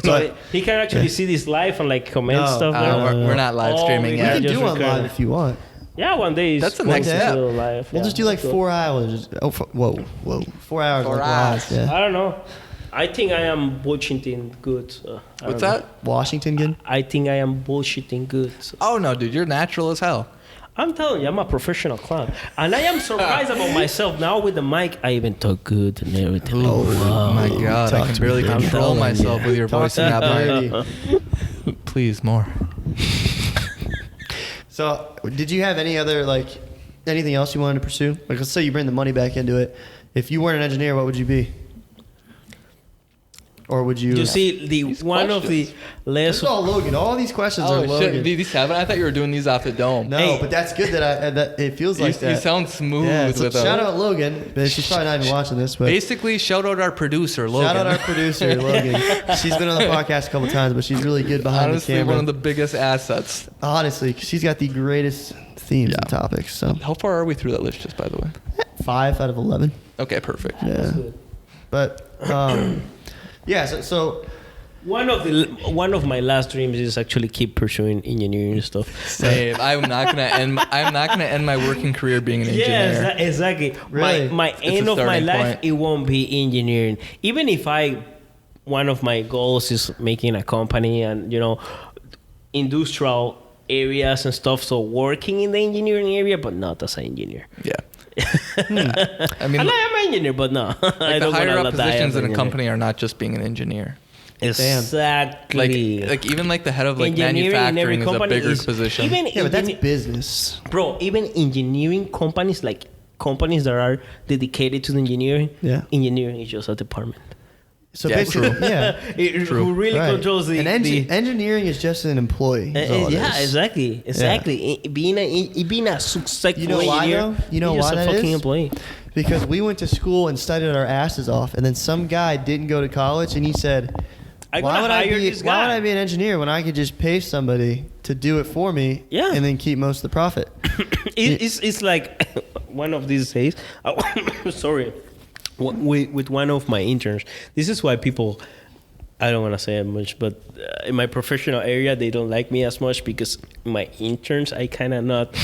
So he can actually see this live and like comment No. stuff. there? We're not live streaming we We yet. can just do one record. live if you want. Yeah, one day. That's the we'll next do step. a live. We'll yeah. just do like Cool. 4 hours. Oh, 4 hours. 4 like hours. live, Yeah. I don't know. I think I am bullshitting good. So I What's don't know. that? Washington again? I think I am bullshitting good. So. Oh no, dude, you're natural as hell. I'm telling you, I'm a professional clown. And I am surprised about myself now with the mic. I even talk good and everything. Oh wow. my God, Talk I can to me, barely dirty. control myself with your Talk voice to in that me, mic. dirty. Please, more. So, did you have any other like anything else you wanted to pursue? Like, let's say you bring the money back into it. If you weren't an engineer, what would you be? Or would you? You see, the one of the less. This is all Logan. All these questions are Oh Logan. shit, these seven. I thought you were doing these off the dome. No, Hey. but that's good that it feels like that. You sound smooth Yeah, so with shout them. out Logan. But she's probably not even watching this. But Basically, shout out our producer, Logan. shout out our producer Logan. She's been on the podcast a couple times, but she's really good behind Honestly, the camera. one of the biggest assets. Honestly, 'cause she's got the greatest themes and Yeah. topics. So How far are we through that list, just by the way? 5 out of 11. Okay, perfect. Yeah, but yeah. So One of my last dreams is actually keep pursuing engineering stuff. Same. I'm not gonna end my working career being an engineer. Yes, exactly. Really? My It's end a of my starting life, point. it won't be engineering. Even if one of my goals is making a company and industrial areas and stuff. So working in the engineering area, but not as an engineer. Yeah. I mean, And I am an engineer, but no. I like the don't higher wanna up die positions as an in a engineer. company are not just being an engineer. Exactly. Like even like the head of like Engineering in every manufacturing is a company bigger is- position. Even yeah, but that's engineer- business. Bro, even engineering companies, like companies that are dedicated to the engineering, Yeah. engineering is just a department. So Yeah, basically, true. yeah. Who really Right. controls the... And the engineering is just an employee. is all it yeah, is. exactly. Being a successful You know why, engineer, though? You know you're why just a that fucking is? employee. Because we went to school and studied our asses off, and then some guy didn't go to college, and he said, I'm why gonna would I hire be? this Why would guy." I be an engineer when I could just pay somebody to do it for me? Yeah. And then keep most of the profit. It's like one of these days. Sorry, with one of my interns. This is why people. I don't want to say it much, but in my professional area, they don't like me as much because my interns, I kind of not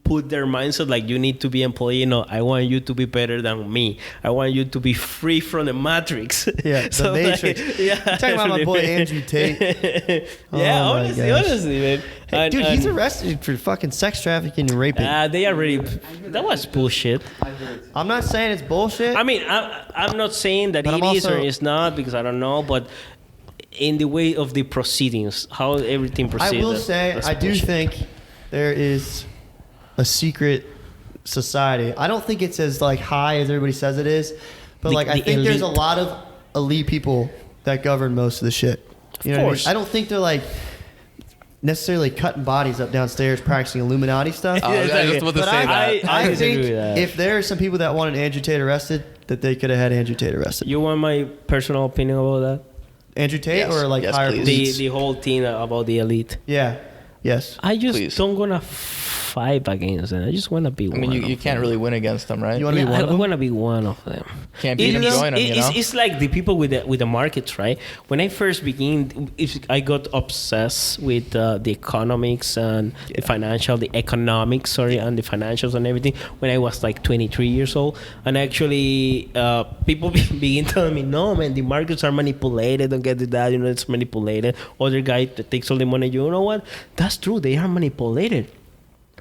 put their mindset like you need to be employee. No, I want you to be better than me. I want you to be free from the matrix. Yeah, the Matrix. You're talking about my boy Andrew Tate. Yeah, Oh my honestly, gosh. man. Hey, dude, he's arrested for fucking sex trafficking and raping. They already. That was bullshit. I'm not saying it's bullshit. I mean, I'm not saying that But it I'm is or also- it's not because I don't know, but in the way of the proceedings, how everything I proceeds. will say, that's I do bullshit. think there is a secret society. I don't think it's as like high as everybody says it is, but The- like I the think there's a elite. lot of elite people that govern most of the shit. You know what I mean? course. I don't think they're like necessarily cutting bodies up downstairs practicing Illuminati stuff. I was just about to But say that. I I disagree think with that. if there are some people that wanted Andrew Tate arrested, that they could have had Andrew Tate arrested. You want my personal opinion about that? Andrew Tate Yes. or like Yes, higher please. police? The whole thing about the elite. Yeah. Yes. I just Please. don't gonna fight against them. I just want to be I one. mean, you of can't them. really win against them, right? You wanna be one of I them? want to be one of them. Can't beat them, join them, you know? It's like the people with the markets, right? When I first began, I got obsessed with the economics and the economics, and the financials and everything when I was like 23 years old. And actually, people begin telling me, no, man, the markets are manipulated. Don't get to that. It's manipulated. Other guy that takes all the money. You know what? That's true. They are manipulated.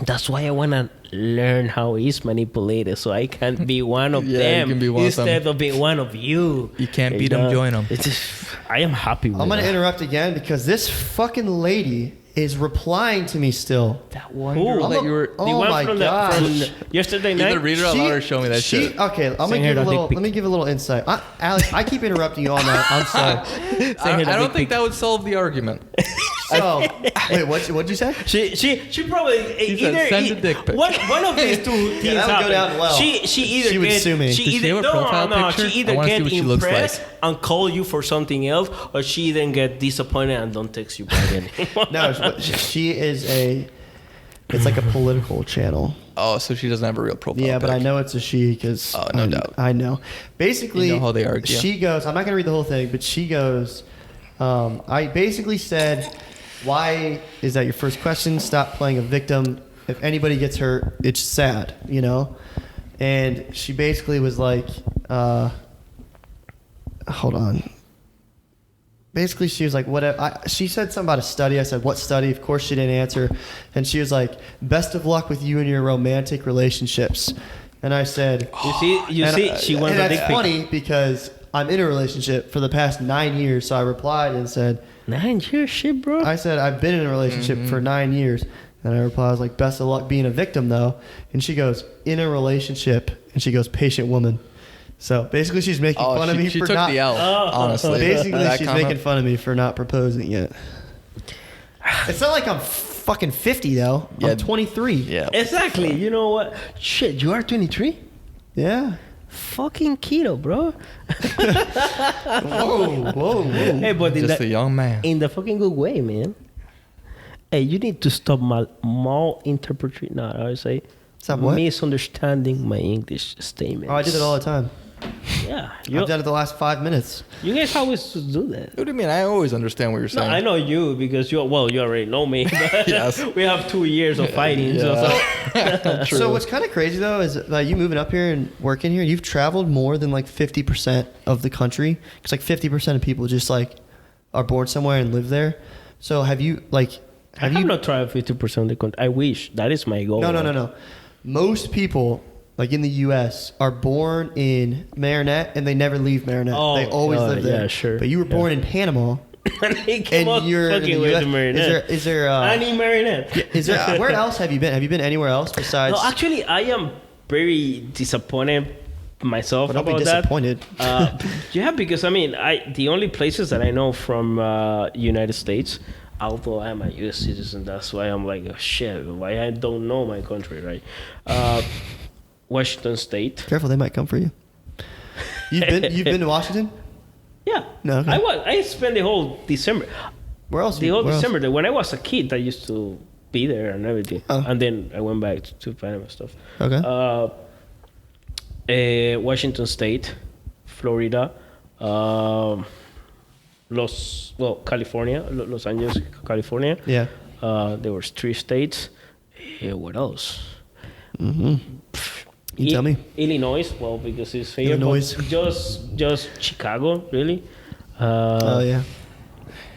That's why I want to learn how he's manipulated, so I can be one of Yeah, you them can be one of them. instead of being one of you. You can't beat them, join them. It's just, I am happy with I'm gonna that. interrupt again because this fucking lady is replying to me still. That one Who? girl that you were. The Oh one my from gosh. from yesterday night. Either read it out loud or show me that shit. Okay, I'm gonna Send her give a the little. dick pic. Let me give a little insight. Alex, I keep interrupting you all night. I'm sorry. I don't think that would solve the argument. So, wait, what'd you say? She probably She said, either "Send a dick pic." one of these two things that would go happen. down well. She either She would get sue me. she Does she either have a profile picture? she I either wanna see get what she looks impressed like. and call you for something else, or she then get disappointed and don't text you back anymore. No, she is a. It's like a political channel. Oh, so she doesn't have a real profile. Yeah, but I pic. know it's a she because Oh, no doubt. I know. Basically, You know how they argue. She goes. I'm not gonna read the whole thing, but she goes. I basically said, "Why is that your first question? Stop playing a victim. If anybody gets hurt, it's sad, you know." And she basically was like, "Hold on." Basically, she was like, "Whatever." She said something about a study. I said, "What study?" Of course, she didn't answer. And she was like, "Best of luck with you and your romantic relationships." And I said, You see, she wants and a dick that's pic. funny because I'm in a relationship for the past 9 years. So I replied and said, 9 years, shit, bro. I said, I've been in a relationship for 9 years. And I replied, I was like, best of luck being a victim, though. And she goes, in a relationship. And she goes, patient woman. So basically, she's making fun of me she for took not. the L, honestly. Basically, That she's comment. making fun of me for not proposing yet. It's not like I'm fucking 50, though. Yeah. I'm 23. Yeah. Exactly. You know what? Shit, you are 23? Yeah. Fucking keto, bro. Whoa, whoa, whoa. Hey, but Just a young man. in the fucking good way, man. Hey, you need to stop malinterpreting. No, I would say Stop what? misunderstanding my English statements. Oh, I did it all the time. Yeah, I've done it the last 5 minutes. you guys always do that. What do you mean? I always understand what you're No, saying. I know you because you already know me. But Yes. we have 2 years of fighting. Yeah. So So what's kind of crazy though is you moving up here and working here. You've traveled more than like 50% of the country. It's like 50% of people just like are born somewhere and live there. So have you like? I have not tried 50% of the country. I wish that is my goal. No. Most people like in the U.S. are born in Marinette and they never leave Marinette. Oh, they always live there. yeah, sure. But you were born in Panama They came up and you're in fucking the with U.S. the Marinette. Is there? I need Marinette. Is there? Where else have you been? Have you been anywhere else besides? No, actually, I am very disappointed myself Well, don't about be that. disappointed. Yeah, because I mean, the only places that I know from United States, although I'm a U.S. citizen, that's why I'm like, oh, shit, why I don't know my country, right? Washington State. Careful, they might come for you. You've been to Washington? Yeah. No, okay. I spent the whole December. Where else? The whole where else? December. When I was a kid, I used to be there and everything. Oh. And then I went back to Panama stuff. Okay. Washington State, Florida, California, Los Angeles, California. Yeah. There was 3 states. What else? You tell me. Illinois, well, because it's here. Illinois. But just Chicago, really. Oh yeah.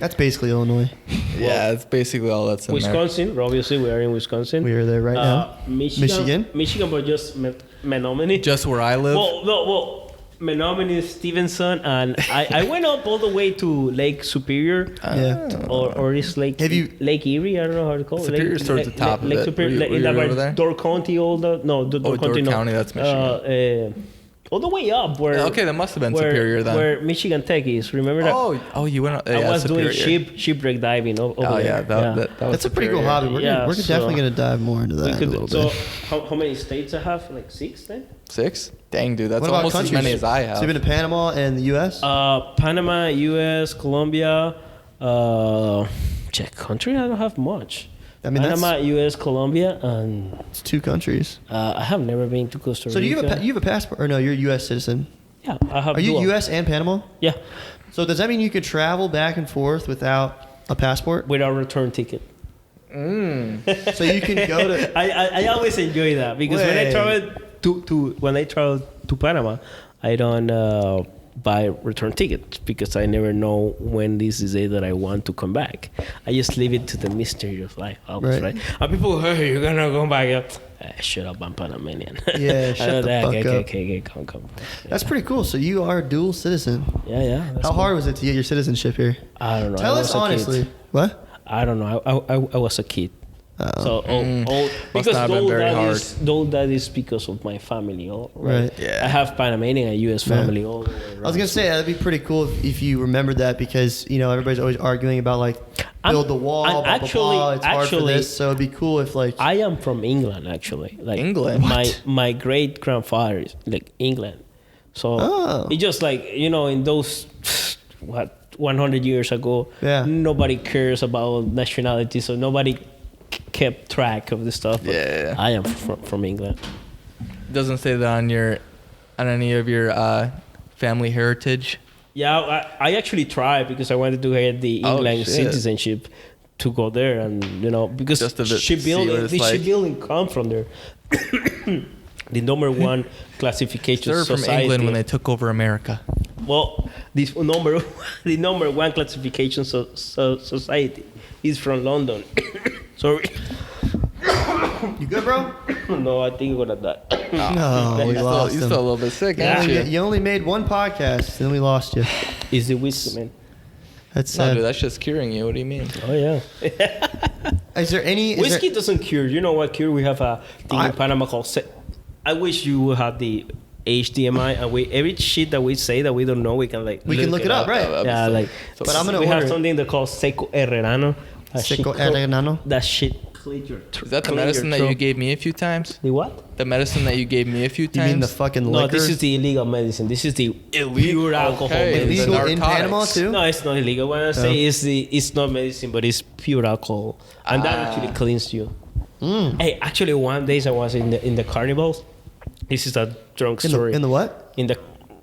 That's basically Illinois. Yeah, it's basically all that's in there. Wisconsin, obviously, we are in Wisconsin. We are there right now. Michigan, but just Menominee. Just where I live. Well, Menominee, Stevenson, and I went up all the way to Lake Superior. Yeah. Or is Lake Have you- Lake Erie? I don't know how to call it. Superior's towards the top of Lake it. Superior, Were you over there? Door County, Door Door County, no. County, that's Michigan. All the way up where. Okay, that must have been where, Superior then. Where Michigan Tech is. Remember that? Oh, you went. I Yeah, was Superior. doing shipwreck diving over Oh there. yeah, that was That's a pretty cool Superior. hobby. Yeah, We're so- definitely gonna dive more into that in a little So bit. how many states I have? Like 6 then? 6? Dang, dude, that's What about almost as countries? many as I have. So you've been to Panama and the U.S. Panama, U.S., Colombia. Check country. I don't have much. I mean, Panama, U.S., Colombia, and it's 2 countries. I have never been to Costa Rica. So do you have a passport? Or no, you're a U.S. citizen. Yeah, I have. Are you dual. U.S. and Panama? Yeah, So does that mean you could travel back and forth without a passport? without return ticket. So you can go to. I always enjoy that because when I Wait. travel to Panama, I don't buy return tickets because I never know when this is the day that I want to come back. I just leave it to the mystery of life, always, right? And people, hey, you're gonna go back. Shut up, I'm Panamanian. Yeah, shut the fuck up. Okay, come. That's pretty cool. So you are a dual citizen. Yeah. How hard was it to get your citizenship here? I don't know. Tell us honestly. What? I don't know. I was a kid. So Must not have been very hard. That is because of my family, right? Yeah. I have Panamanian and U.S. family all the way around. I was gonna say that'd be pretty cool if you remembered that, because everybody's always arguing about like build the wall, blah, blah, blah. It's hard for this, so it'd be cool if like I am from England actually. Like England? My great grandfather is like England, so it's just like in those 100 years ago, nobody cares about nationality, so nobody kept track of the stuff. Yeah. I am from England. Doesn't say that on any of your family heritage. Yeah, I actually tried because I wanted to get the England citizenship to go there, and because shipbuilding come from there. The number one classification They're society. from England when they took over America. Well, the number one classification society is from London. Sorry. You good, bro? No, I think we're gonna die. No, we lost You're him. still a little bit sick, aren't you? You only made one podcast, then we lost you. Is the whiskey, man? That's No, sad. dude, that's just curing you. What do you mean? Oh yeah. Is there any Whiskey doesn't cure. You know what cure? We have a thing in Panama called. I wish you would have the HDMI, and every shit that we say that we don't know, we can look it up, right? Yeah, like. But I'm gonna we have order something that called Seco Herrerano. Seco Herrerano? That shit cleans your throat. Is that the medicine that you gave me a few times? The what? The medicine that you gave me a few You times? mean the fucking No, liquor? this is the illegal medicine. This is the Illegal? pure alcohol Okay. medicine. illegal in narcotics. Panama too? No, it's not illegal. When I say it's not medicine, but it's pure alcohol, and that actually cleans you. Hey, actually, one day I was in the carnivals. This is a drunk story. In the what? In the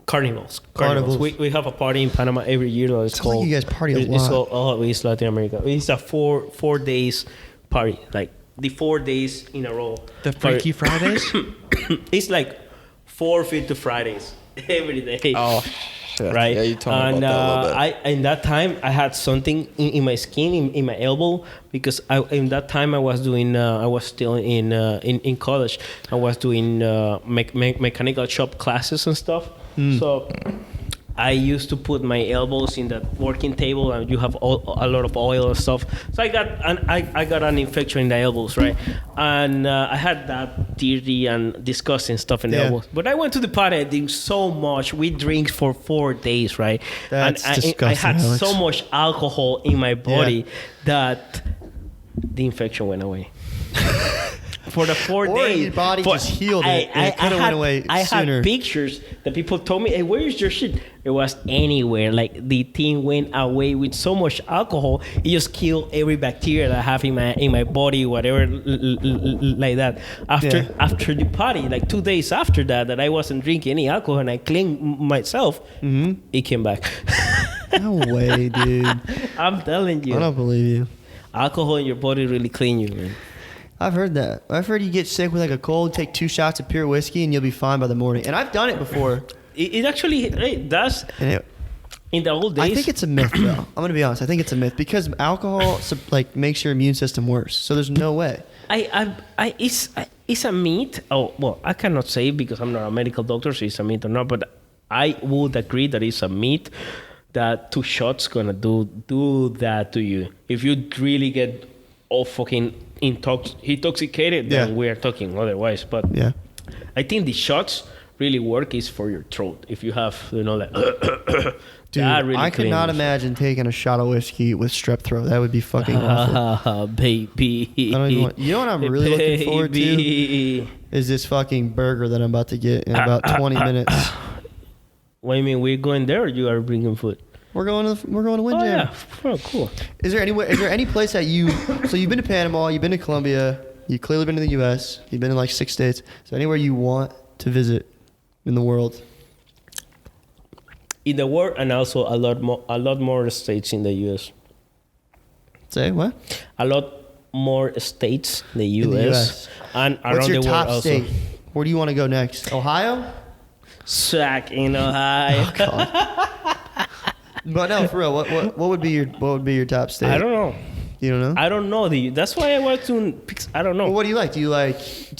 carnivals. Carnivals. We have a party in Panama every year. That is Sounds called. like you guys party a It's lot. called it's Latin America. It's a four days party, like the 4 days in a row. The Freaky Fridays? It's like 4 feet to Fridays every day. Oh, shit. Right. Yeah, you told me about that a little bit. In that time I had something in my skin, in my elbow, because in that time I was doing I was still in college. I was doing mechanical shop classes and stuff. So I used to put my elbows in that working table, and you have a lot of oil and stuff. So I got an infection in the elbows, right? And I had that dirty and disgusting stuff in the elbows. But I went to the party. I did so much. We drink for 4 days, right? That's disgusting, I had Alex. so much alcohol in my body that the infection went away. For the 4 Or days, your body just healed it, and it could've went away I sooner. had pictures that people told me, "Hey, where is your shit?" It was anywhere. Like the thing went away with so much alcohol, it just killed every bacteria that I have in my body, whatever, like that. After the party, like 2 days after that I wasn't drinking any alcohol and I cleaned myself, it came back. No way, dude. I'm telling you, I don't believe you. alcohol in your body really clean you, man. I've heard that. I've heard you get sick with like a cold, take 2 shots of pure whiskey, and you'll be fine by the morning. And I've done it before. It actually does. And In the old days, I think it's a myth, though. I'm gonna be honest. I think it's a myth because alcohol like makes your immune system worse. So there's no way. It's a myth. Oh well, I cannot say it because I'm not a medical doctor, so it's a myth or not. But I would agree that it's a myth that 2 shots gonna do that to you. If you really get all fucking intoxicated, then we are talking otherwise. But I think the shots really work is for your throat. If you have, like, dude, really I could not imagine taking a shot of whiskey with strep throat. That would be fucking awful. Baby. I don't even want, you know what I'm really looking forward to is this fucking burger that I'm about to get in about 20 minutes. What do you mean? We're going there, or you are bringing food? We're going to Windjam. Yeah. Oh, cool. Is there any place that so you've been to Panama, you've been to Colombia, you've clearly been to the US, you've been in like 6 states. Is there anywhere you want to visit in the world? In the world, and also a lot more states in the US. Say what? A lot more states in the US, and What's around your the top world state? also. Where do you want to go next? Ohio? Swag, you know, high. But no, for real, what would be your top state? I don't know. You don't know? I don't know. That's why I want to pick. I don't know. Well, what do you like? Do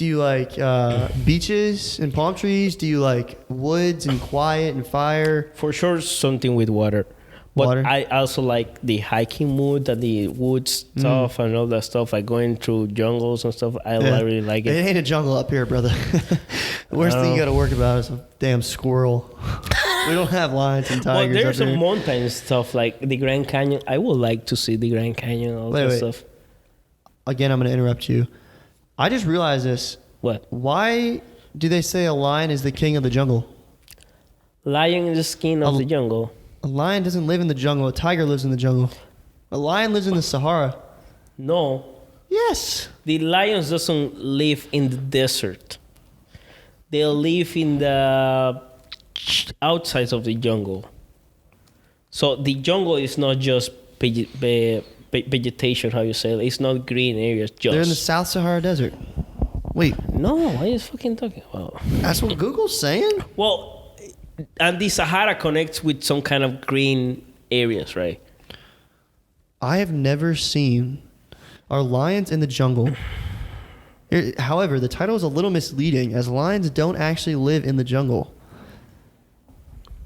you like beaches and palm trees? Do you like woods and quiet and fire? For sure, something with water. But Water? I also like the hiking mood and the woods stuff and all that stuff. Like going through jungles and stuff. I really like It it. ain't a jungle up here, brother. The worst thing you got to work about is a damn squirrel. We don't have lions and Well, tigers there's up some here. mountain stuff like the Grand Canyon. I would like to see the Grand Canyon and all that stuff. Again, I'm going to interrupt you. I just realized this. What? Why do they say a lion is the king of the jungle? Lion in the skin of the jungle. A lion doesn't live in the jungle. A tiger lives in the jungle. A lion lives in the Sahara. No, Yes. the lions doesn't live in the desert. They live in the outsides of the jungle. So the jungle is not just vegetation, how you say it. It's not green areas. Just They're in the South Sahara Desert. Wait, no. What are you fucking talking about? that's what Google's saying? Well, and the Sahara connects with some kind of green areas, right? I have never seen Are lions in the jungle. However, the title is a little misleading as lions don't actually live in the jungle.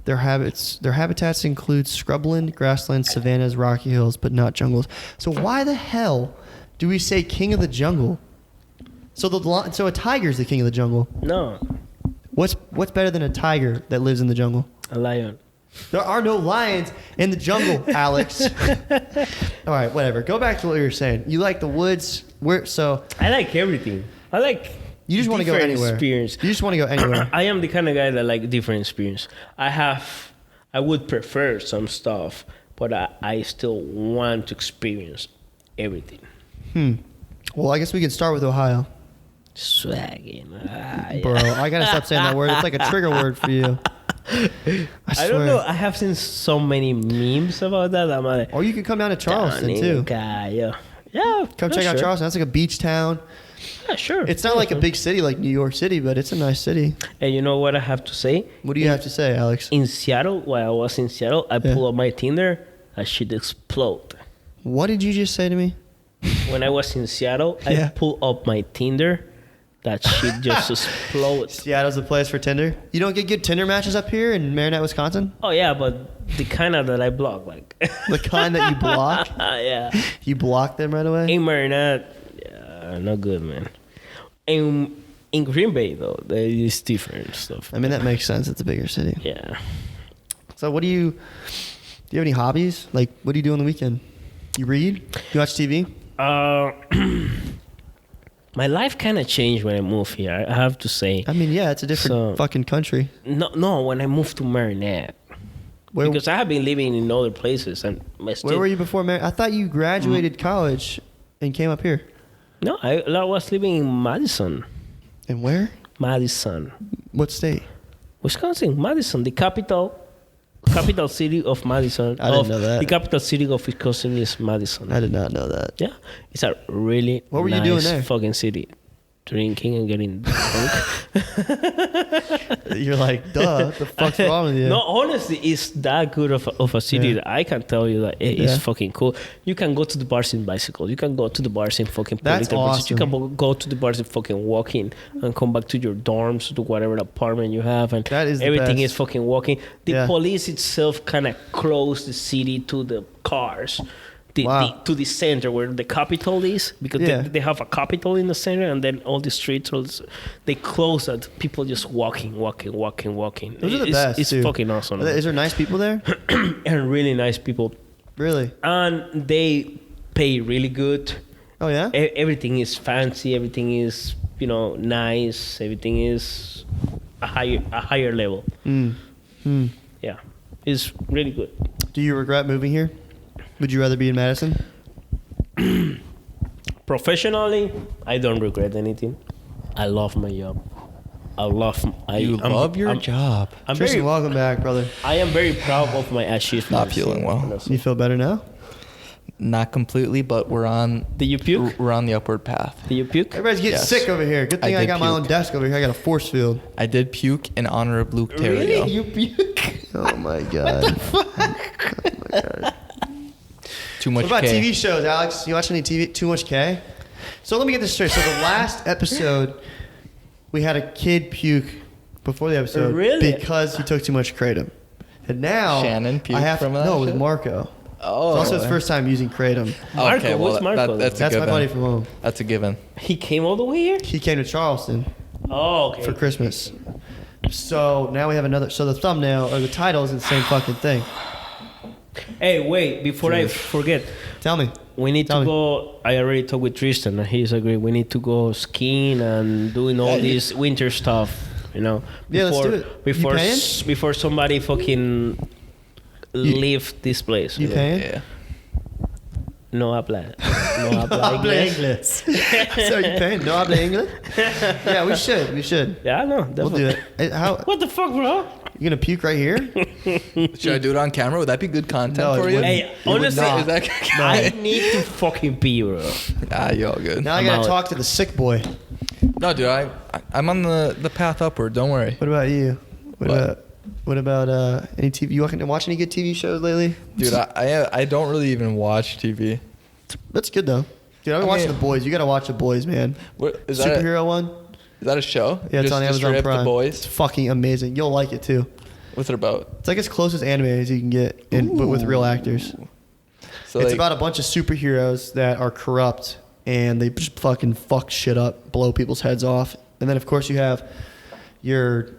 Their habitats include scrubland, grasslands, savannas, rocky hills, but not jungles. So why the hell do we say king of the jungle? So a tiger is the king of the jungle. No, What's better than a tiger that lives in the jungle? a lion. There are no lions in the jungle, Alex. All right, whatever. Go back to what you were saying. You like the woods. I like everything. I like. You just want to go different anywhere. Experience. You just want to go anywhere. I am the kind of guy that like different experience. I would prefer some stuff, but I still want to experience everything. Well, I guess we can start with Ohio. Swagging. Bro, I got to stop saying that word. It's like a trigger word for you. I don't know. I have seen so many memes about that. I'm like, Or you can come down to Charleston, too. Yeah. Come check out Charleston. That's like a beach town. Yeah, sure. It's not like a big city like New York City, but it's a nice city. And you know what I have to say? What do you have to say, Alex? In Seattle, while I was in Seattle, I pulled up my Tinder. I should explode. What did you just say to me? When I was in Seattle, Yeah. I pulled up my Tinder. That shit just exploded. Seattle's the place for Tinder. You don't get good Tinder matches up here in Marinette, Wisconsin? Oh yeah, but the kind of that I block, like. The kind that you block? Yeah. You block them right away? In Marinette, yeah, not good, man. In Green Bay though, there is different stuff. I mean, that makes sense. It's a bigger city. Yeah. So do you have any hobbies? Like, what do you do on the weekend? You read? You watch TV? My life kind of changed when I moved here. I have to say. I mean, yeah, it's a different fucking country. No, when I moved to Marinette. Where, Because I have been living in other places and where were you before Marinette? I thought you graduated college and came up here. No, I was living in Madison. And where? Madison. What state? Wisconsin, Madison, the capital city of Madison. I didn't know that. The capital city of Wisconsin is Madison. I did not know that. Yeah, it's a really What were you nice doing there? fucking city. Drinking and getting drunk. You're like, duh, what the fuck's wrong with you? No, honestly, it's that good of a city Yeah. that I can tell you that it Yeah. is fucking cool. You can go to the bars in bicycles. You can go to the bars in fucking That's political buses. awesome. You can go to the bars in fucking walking and come back to your dorms, to whatever apartment you have, and That is the everything best. is fucking walking. The Yeah. police itself kind of closed the city to the cars. Wow. To the center where the capital is, because Yeah. they have a capital in the center, and then all the streets, they close that. People just walking. Those are the It's- best, It's too. fucking awesome. Is there nice people there? And really nice people, Really? and they pay really good. Oh, yeah? Everything is fancy. Everything is nice. Everything is a higher level. Yeah, it's really good. Do you regret moving here? Would you rather be in Madison? Professionally, I don't regret anything. I love my job. I'm love your job. Tristan, welcome back, brother. I am very proud of my achievements. Not feeling well. You feel better now? Not completely, but we're on. Did you puke? We're on the upward path. Did you puke? Everybody's getting Yes. sick over here. Good thing I did got my own puke. desk over here. I got a force field. I did puke in honor of Luke Terrio. Really? You puke? Oh my god. Oh my god. Too much. What about K. TV shows, Alex? You watch any TV? Too much K? So let me get this straight. So the last episode, we had a kid puke before the episode Really? because he took too much kratom. And now Shannon puked I have from that no, it was shit? Marco. Oh. It's also his first time using kratom. Marco, Okay, well, what's Marco? that's a That's my given. buddy from home. That's a given. He came all the way here? He came to Charleston Oh, okay. for Christmas. So now we have another. So the thumbnail or the title is the same fucking thing. Hey, wait, before I Jeez. forget, Tell me. we need Tell to me. go. I already talked with Tristan, and he's agreed. We need to go skiing and doing all Yeah, this winter stuff, you know. Yeah, let's before, do it. You Before, paying? before somebody fucking leave this place. You paying? Yeah. No habla. No No habla habla inglés. English. So you paying? No habla English? Yeah, we should. We should. Yeah, no, We'll definitely. do it. Hey, How What the fuck, bro? you gonna puke right here? Should I do it on camera? Would that be good content No, it for you? wouldn't. Hey, would honestly, not. Is that I need to fucking pee, bro. you all good. Now I I'm gotta out. talk to the sick boy. No, dude, I'm on the path upward. Don't worry. What about you? What? What about any TV? You watch any good TV shows lately? Dude, I don't really even watch TV. That's good though. Dude, I've been watching mean- The Boys. You gotta watch The Boys, man. What is that? Superhero one? Is that a show? Yeah, it's Just- on just Amazon straight up Prime. The It's Boys. fucking amazing. You'll like it too. What's it about? It's like as close as anime as you can get, but with real actors. So It's like, about a bunch of superheroes that are corrupt and they just fucking fuck shit up, blow people's heads off. And then of course you have your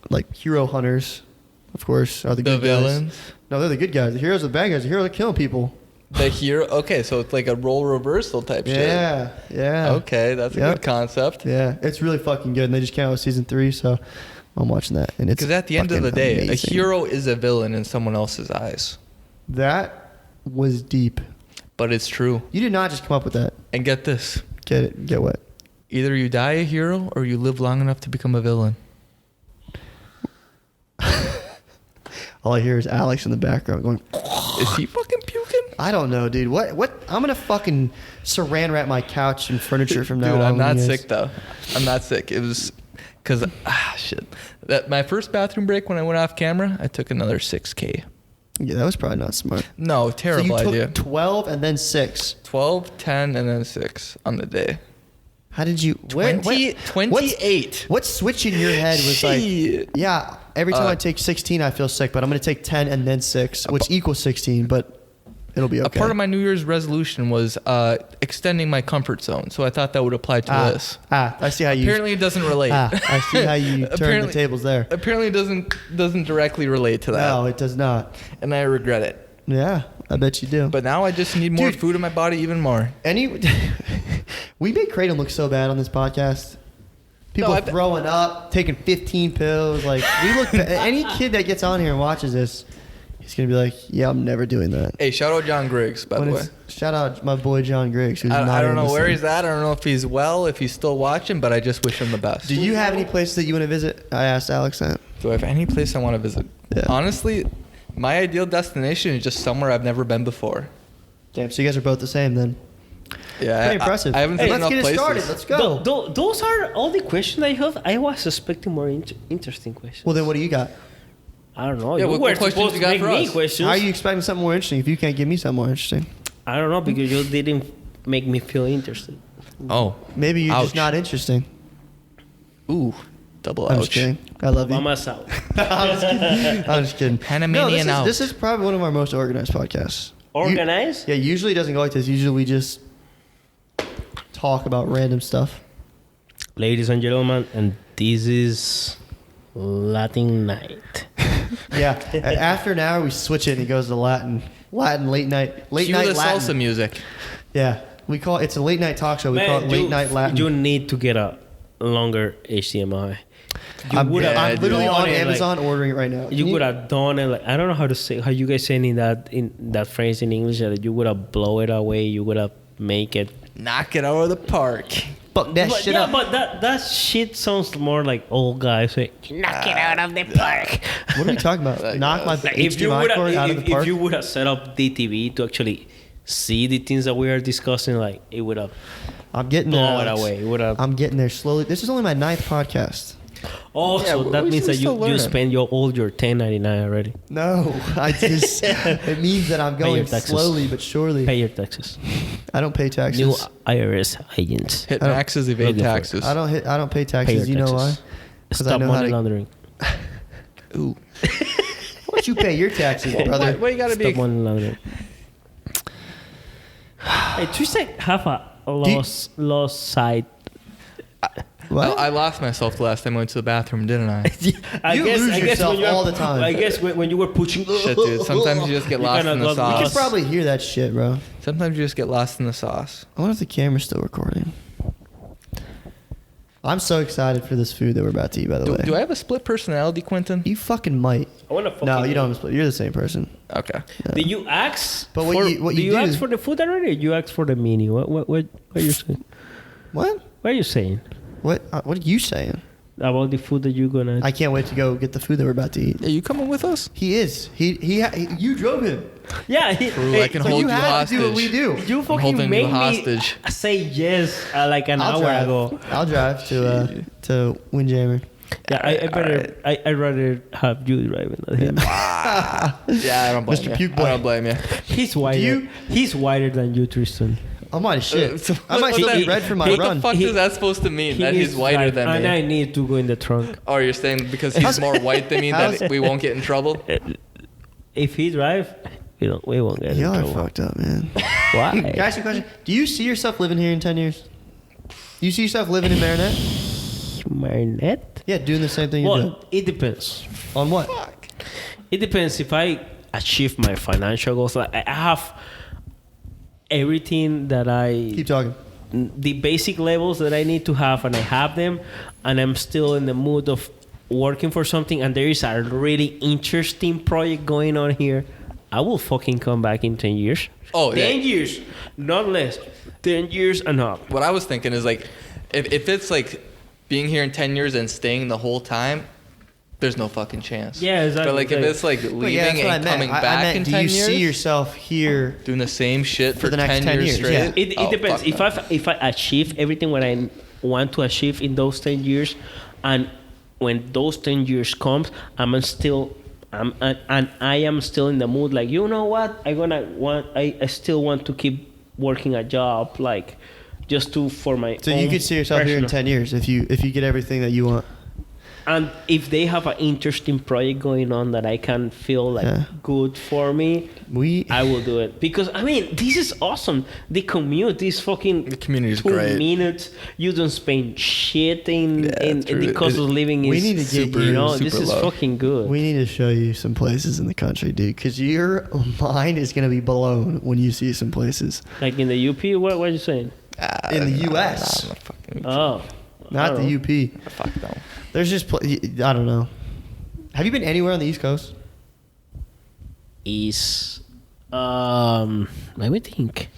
like hero hunters, of course, are the the good guys. villains. No, they're the good guys. The heroes are the bad guys. The heroes are killing people. The hero. Okay, so it's like a role reversal type shit. Yeah, yeah. Okay, that's a Yep. good concept. Yeah, it's really fucking good. And they just came out with season 3, so I'm watching that. And it's Because at the end of the fucking day, amazing. a hero is a villain in someone else's eyes. That was deep. But it's true. You did not just come up with that. And get this. Get it? Get what? Either you die a hero or you live long enough to become a villain. All I hear is Alex in the background going, Is he fucking puking? I don't know, dude. What? I'm gonna fucking saran wrap my couch and furniture from now Dude, on. I'm not you guys. sick though. I'm not sick. It was because shit. That my first bathroom break when I went off camera, I took another 6K. Yeah, that was probably not smart. No, terrible so you idea. took 12 and then 6. 12, 10, and then 6 on the day. How did you? 28. What switch in your head was Shit. like? Yeah, every time I take 16, I feel sick, but I'm gonna take 10 and then 6, which equals 16. But it'll be okay. A part of my New Year's resolution was extending my comfort zone, so I thought that would apply to this. I see how you. Apparently, it doesn't relate. I see how you turn the Apparently- tables there. Apparently, it doesn't directly relate to that, No, it does not. and I regret it. Yeah, I bet you do. But now I just need more Dude. food in my body, even more. We make Kratom look so bad on this podcast. People No, throwing up, taking 15 pills. Like we look. Any kid that gets on here and watches this, he's gonna be like, "Yeah, I'm never doing that." Hey, shout out John Griggs, by When the way. it's- shout out my boy John Griggs, who's not I don't even know where listening. he's at. I don't know if he's well, if he's still watching, but I just wish him the best. Do you have any places that you want to visit? I asked Alex that. Do I have any place I want to visit? Yeah. Honestly, my ideal destination is just somewhere I've never been before. Damn, so you guys are both the same then. Yeah, Pretty impressive. I haven't Hey, seen let's enough get it places. started. Let's go. Those are all the questions I have. I was expecting more interesting questions. Well, then what do you got? I don't know. Yeah, You what were questions supposed you to got make for me us? questions. How are you expecting something more interesting if you can't give me something more interesting? I don't know because you didn't make me feel interested. Oh, Maybe you're just Ouch. not interesting. ooh, double I'm ouch. just kidding. I love you. Mama's out. I'm just kidding. Panamanian out. This is probably one of our most organized podcasts. Organized? Yeah, usually it doesn't go like this. Usually we just talk about random stuff. Ladies and gentlemen, and this is Latin night. Yeah. After an hour, we switch it and it goes to Latin. Latin late night. Late Cue night the Latin. salsa music. Yeah. We call it's a late night talk show. We call it late night Latin. You need to get a longer HDMI. I'm Yeah, literally done on it, Amazon ordering it right now. You would have done it like I don't know how to say how you guys saying in that phrase in English that you would have blow it away. You would have make it. Knock it out of the park. fuck that But shit yeah, up. but that shit sounds more like old guys saying, knock it out of the park. What are we talking about? Knock my Like, if you HDMI would cord out of the if park? you would have set up DTV to actually see the things that we are discussing, like it would have I'm getting there. blown it Alex. away. It would have. I'm getting there slowly. This is only my 9th podcast. Oh, Yeah, so that we're means that still you learning. spend your 10.99 already. No, I just it means that I'm Pay your going taxes. slowly but surely. Pay your taxes. I don't pay taxes. New IRS agents. Hit I don't- maxes, evade Looking for it. taxes. I don't pay Pay taxes. your You know why? taxes. 'Cause I Stop know how money to- laundering. Ooh. What you pay your taxes, brother? What you gotta Stop be? money laundering. Hey, Tristan have a lost sight. What? I lost myself the last time I went to the bathroom, didn't I? You lose yourself when you're- all the time. I guess when you were pushing. Shit, dude. Sometimes you just get You lost kinda in the got- You you can sauce. probably hear that shit, bro. Sometimes you just get lost in the sauce. I wonder if the camera's still recording. I'm so excited for this food that we're about to eat, by the way. Do I have a split personality, Quentin? You fucking might. I wanna fucking No, you don't have a split. You're the same person. Okay. Did you ask? But what for, you- what do you you do- ask for the food already? Or you ask for the menu? What are you saying? What? What are you saying What are you saying? about the food that you're gonna? I can't wait to go get the food that we're about to eat. Are you coming with us? He is. You drove him. yeah, True, I can so hold you you have hostage. to do what we do. You I'm fucking holding made you me hostage. say yes like an I'll hour drive. ago. I'll drive to Windjammer. Yeah, I'd rather have you driving than him. Yeah, I don't blame Mr. you. Puke Boy. I don't blame you. He's wider. He's wider than you, Tristan. I'm white as shit. So I might what still be the- red for my What run. the fuck He- is that supposed to mean? That he's needs whiter drive, than and me? I need to go in the trunk. Or you're saying because he's more white than me How's- that we won't get in trouble? If he drive, we won't get in Y'all are trouble. fucked up, man. Can I Why? ask you a question? Do you see yourself living here in 10 years? You see yourself living in Marinette? Marinette? Yeah, doing the same thing you're doing. Well, it depends. On what? It depends if I achieve my financial goals. Like I have everything that Keep talking. the basic levels that I need to have, and I have them, and I'm still in the mood of working for something, and there is a really interesting project going on here. I will fucking come back in 10 years. Oh, 10 yeah. years, not less. 10 years and up. What I was thinking is like, if it's like being here in 10 years and staying the whole time, there's no fucking chance. Yeah, exactly. But like if it's like leaving But yeah, that's what I and meant. coming I back meant, in do 10 you years, see yourself here? doing the same shit for the next 10 10 years years, straight? yeah. It Oh, depends. fuck If I achieve everything what I want to achieve in those 10 years, and when those 10 years comes, I am still in the mood. Like, you know what? I still want to keep working a job, like just for my. So own you could see yourself here in personal- 10 years if you get everything that you want. And if they have an interesting project going on that I can feel like Yeah. good for me, I will do it. Because I mean, this is awesome. The commute is fucking The community's 2 great. minutes. You don't spend shit in true. the cost of living We is need to get super- you know, super this is low. fucking good. We need to show you some places in the country, dude, because your mind is going to be blown when you see some places. Like in the UP, what are you saying? In the US. Nah, fucking, Oh. Not the UP. fuck no. There's just, I don't know. Have you been anywhere on the East Coast? Is let me think.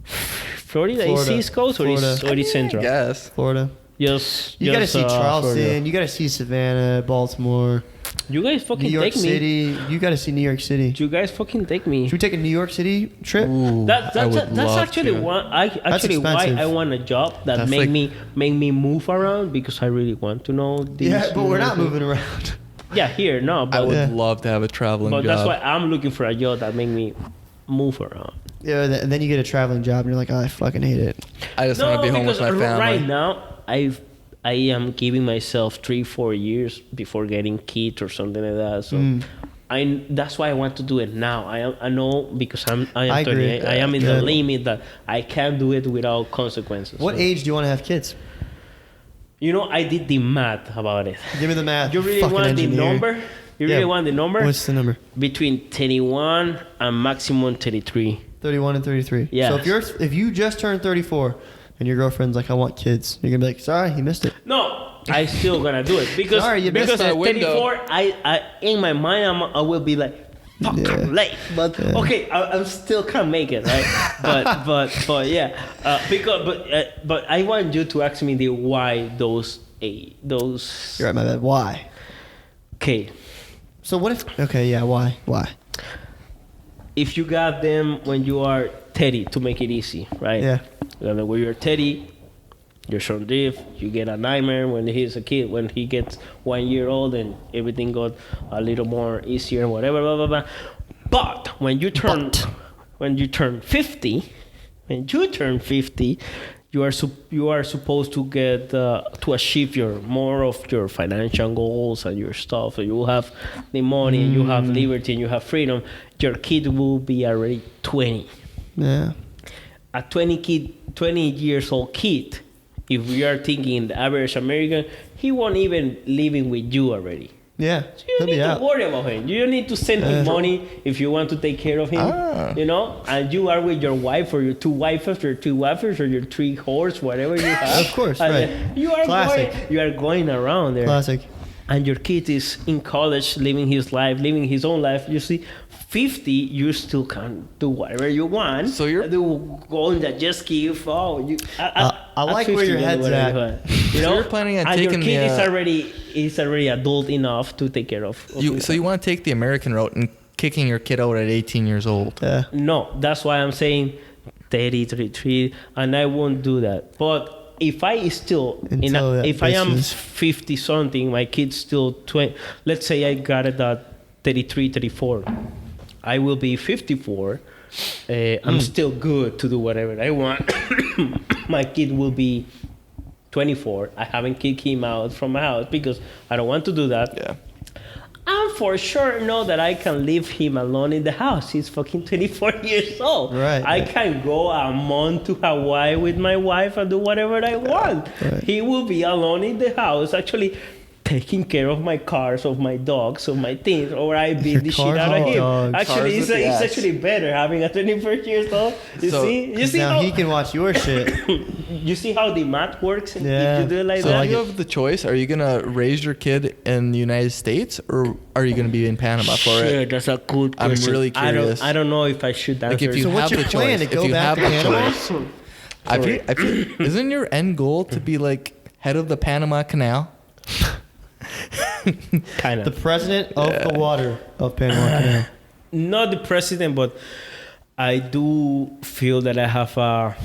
Florida is Florida. East Coast or is Florida. Central? Yes. Florida? You got to see Charleston. Florida. You got to see Savannah, Baltimore, You guys fucking New York take me. City. You got to see New York City. You guys fucking take me. Should we take a New York City trip? Ooh, That's I would that's love actually to. why expensive. I want a job that That's make like- me move around, because I really want to know these. Yeah, but we're not new- moving around. Yeah, here no, I but would Yeah. love to have a traveling but job. that's why I'm looking for a job that make me move around. Yeah, and then you get a traveling job, and you're like, oh, I fucking hate it. I just want to be home with my because family. right now I am giving myself 3-4 years before getting kids or something like that. So that's why I want to do it now. I know because I am I agree. 38. I am in the Yeah. limit that I can't do it without consequences. What So, age do you want to have kids? you know, I did the math about it. Give me the math. You really fucking want engineer. the number? You Yeah. really want the number? What's the number? Between 31 and maximum 33. 31 and 33. Yeah. So if you just turned 34 and your girlfriend's like, I want kids, you're gonna be like, sorry, you missed it. No, I still gonna do it because Sorry, you missed because that at window. 34, I in my mind I will be like, fucking late. But okay, I'm still can't make it, right? but yeah, but I want you to ask me the why those. You're right, my bad. Why? Okay. So what if? Okay, yeah. Why? If you got them when you are 30 to make it easy, right? Yeah. When you're 30, your son live, you get a nightmare when he's a kid. When he gets 1 year old and everything got a little more easier and whatever, blah, blah, blah. But when you turn 50, you are supposed to get to achieve more of your financial goals and your stuff. So you have the money, and you have liberty, and you have freedom. Your kid will be already 20. Yeah. A 20 years old kid, if we are thinking the average American, he won't even living with you already. Yeah. So you don't need to worry about him. You don't need to send him money if you want to take care of him. You know, and you are with your wife or your two wives or your 3 horse, whatever you have. Of course, and right. You are going around there. Classic. And your kid is in college, living his own life. You see, 50, you still can do whatever you want. So you're go on the jet ski. I like where your head's at. You know, so you're planning on and taking your kid is already adult enough to take care of you. So you want to take the American route and kicking your kid out at 18 years old? Yeah. No, that's why I'm saying 30, 33, and I won't do that. But if I still, if I am 50 something, my kid's still 20. Let's say I got it at 33, 34. I will be 54. I'm still good to do whatever I want. My kid will be 24. I haven't kicked him out from my house because I don't want to do that. Yeah. And for sure know that I can leave him alone in the house. He's fucking 24 years old. Right. I can go a month to Hawaii with my wife and do whatever I want. Right. He will be alone in the house, actually taking care of my cars, of my dogs, of my things, or I beat the shit out of him. Dogs. Actually, it's actually better having a 24 years old. You see now how he can watch your shit. you see how the math works if Yeah. you do it like So that. if you have the choice, are you gonna raise your kid in the United States or are you gonna be in Panama for it? Sure, that's a good I'm question. really curious. I don't know if I should answer. Like if you So what's have your the plan, choice, to go if you back have to the Panama? choice, I feel, isn't your end goal to be like head of the Panama Canal? Kind The of. president of the water of Panama Canal. Not the president, but I do feel that I have a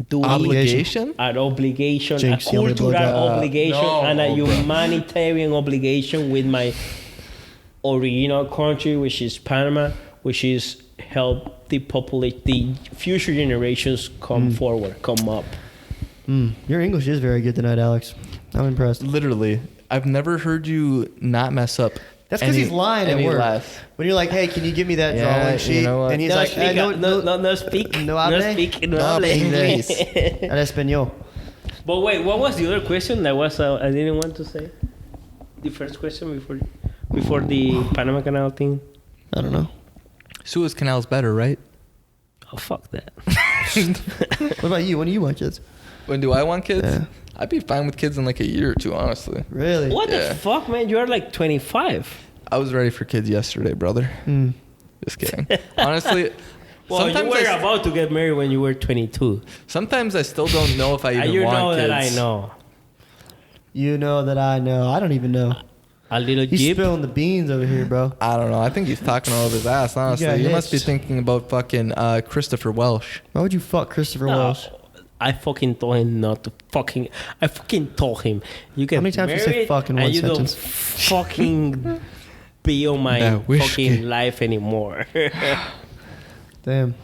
duty, Obligation? an obligation, Jinx, a you only cultural blow that. obligation, No, and a bro. humanitarian obligation with my original country, which is Panama, which is help the future generations come forward, come up. Your English is very good tonight, Alex. I'm impressed. Literally, I've never heard you not mess up. That's because he's lying at any work. less. When you're like, hey, can you give me that Yeah, drawing you sheet? know what? And he's No like, speak, hey, no speak, no no hable? speak, No no hable. inglés. en español. But wait, what was the other question that was I didn't want to say? The first question before the Panama Canal thing? I don't know. Suez Canal's better, right? Oh, fuck that. What about you? When do you want kids? When do I want kids? Yeah. I'd be fine with kids in like a year or two, honestly. Really? What Yeah. the fuck, man? You are like 25. I was ready for kids yesterday, brother. Just kidding. Honestly, Well, you sometimes were about to get married when you were 22. sometimes I still don't know if I even You want know kids. that I know. You know that I know. I don't even know. A little He's jeep. spilling the beans over here, bro. I don't know. I think he's talking all of his ass, honestly. got You must be hitched. thinking about fucking Christopher Welsh. Why would you fuck Christopher No, Welsh? I fucking told him not to fucking. I fucking told him you get How many times you married say fuck in and one you sentence? don't fucking be on my That whiskey. fucking life anymore. Damn.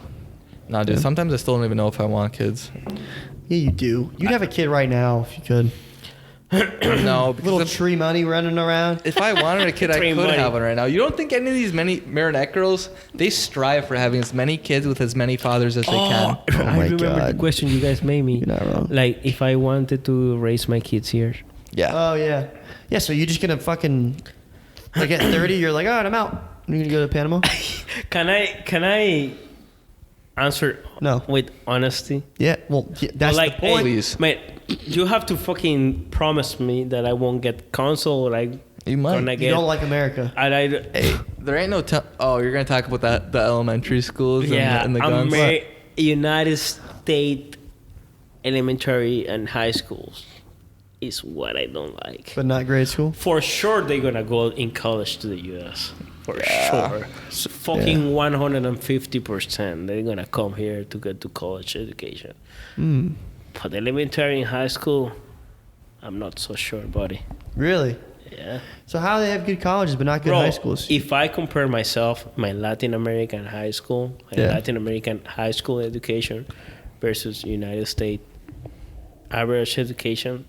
No, dude. Yeah. Sometimes I still don't even know if I want kids. Yeah, you do. You'd have a kid right now if you could. No, Little because tree money running around. if I wanted a kid, I Tree could money. have one right now. You don't think any of these Marinette girls, they strive for having as many kids with as many fathers as they can. Oh I my remember God. the question you guys made me. You're not wrong. Like if I wanted to raise my kids here. Yeah. Oh, yeah. Yeah, so you're just going to fucking... Like at 30, you're like, all right, I'm out. You're going to go to Panama? Can I answer No. with honesty? Yeah, well, yeah, that's Like, the point. hey, Please. man, you have to fucking promise me that I won't get console or I You might. gonna You get. don't like America. And I, Hey, There ain't no. You're gonna talk about that the elementary schools and the guns. United States elementary and high schools is what I don't like. But not grade school? For sure, they're gonna go in college to the U.S. For sure. So fucking 150%. They're gonna come here to get to college education. But elementary and high school, I'm not so sure, buddy. Really? Yeah. So how do they have good colleges but not good high schools? If I compare myself, my Latin American high school, Latin American high school education versus United States average education,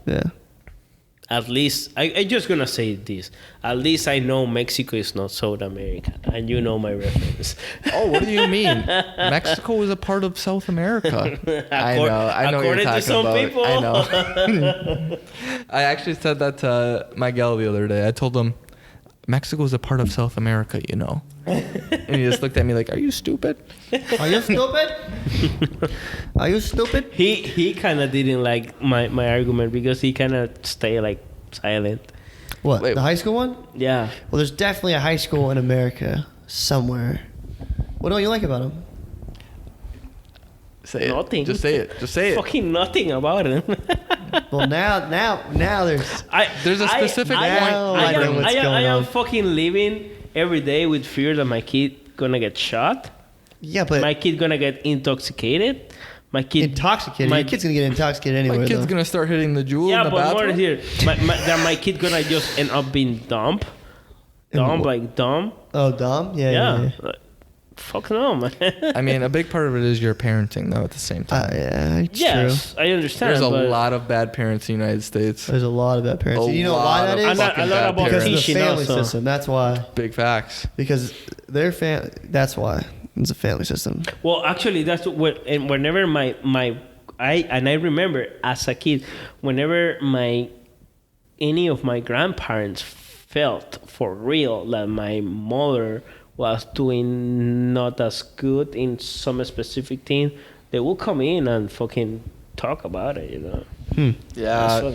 at least, I just gonna say this. At least I know Mexico is not South America, and you know my reference. Oh, what do you mean? Mexico is a part of South America. I know what you're talking some about. people. I know. I actually said that to my gal the other day. I told him, Mexico is a part of South America, you know. And he just looked at me like, are you stupid? Are you stupid? Are you stupid? He kind of didn't like my argument because he kind of stayed like silent. What, Wait. the high school one? Yeah. Well, there's definitely a high school in America somewhere. What don't you like about them? Say it. Nothing. Just say it. Just say it. Fucking nothing about it. Well, now There's a specific I am fucking living every day with fear that my kid gonna get shot. Yeah, but My kid gonna get intoxicated. My kid intoxicated. Your kid's gonna get intoxicated anyway. My kid's though. gonna start hitting the jewel in the but more bathroom. here. That my kid gonna just end up being dumb. Dumb. Oh, dumb. Yeah. Like, fuck no, man. I mean, a big part of it is your parenting, though. At the same time, Yeah, it's Yes, I understand. there's a but lot of bad parents in the United States. true. There's a lot of bad parents. A You know why lot that of is? I'm not fucking about bad Because of the teaching family also. system. That's why. Big facts. Because that's why. It's a family system. Well, actually, that's what. And whenever I remember as a kid, whenever any of my grandparents felt for real that my mother was doing not as good in some specific thing, they will come in and fucking talk about it, you know. Yeah,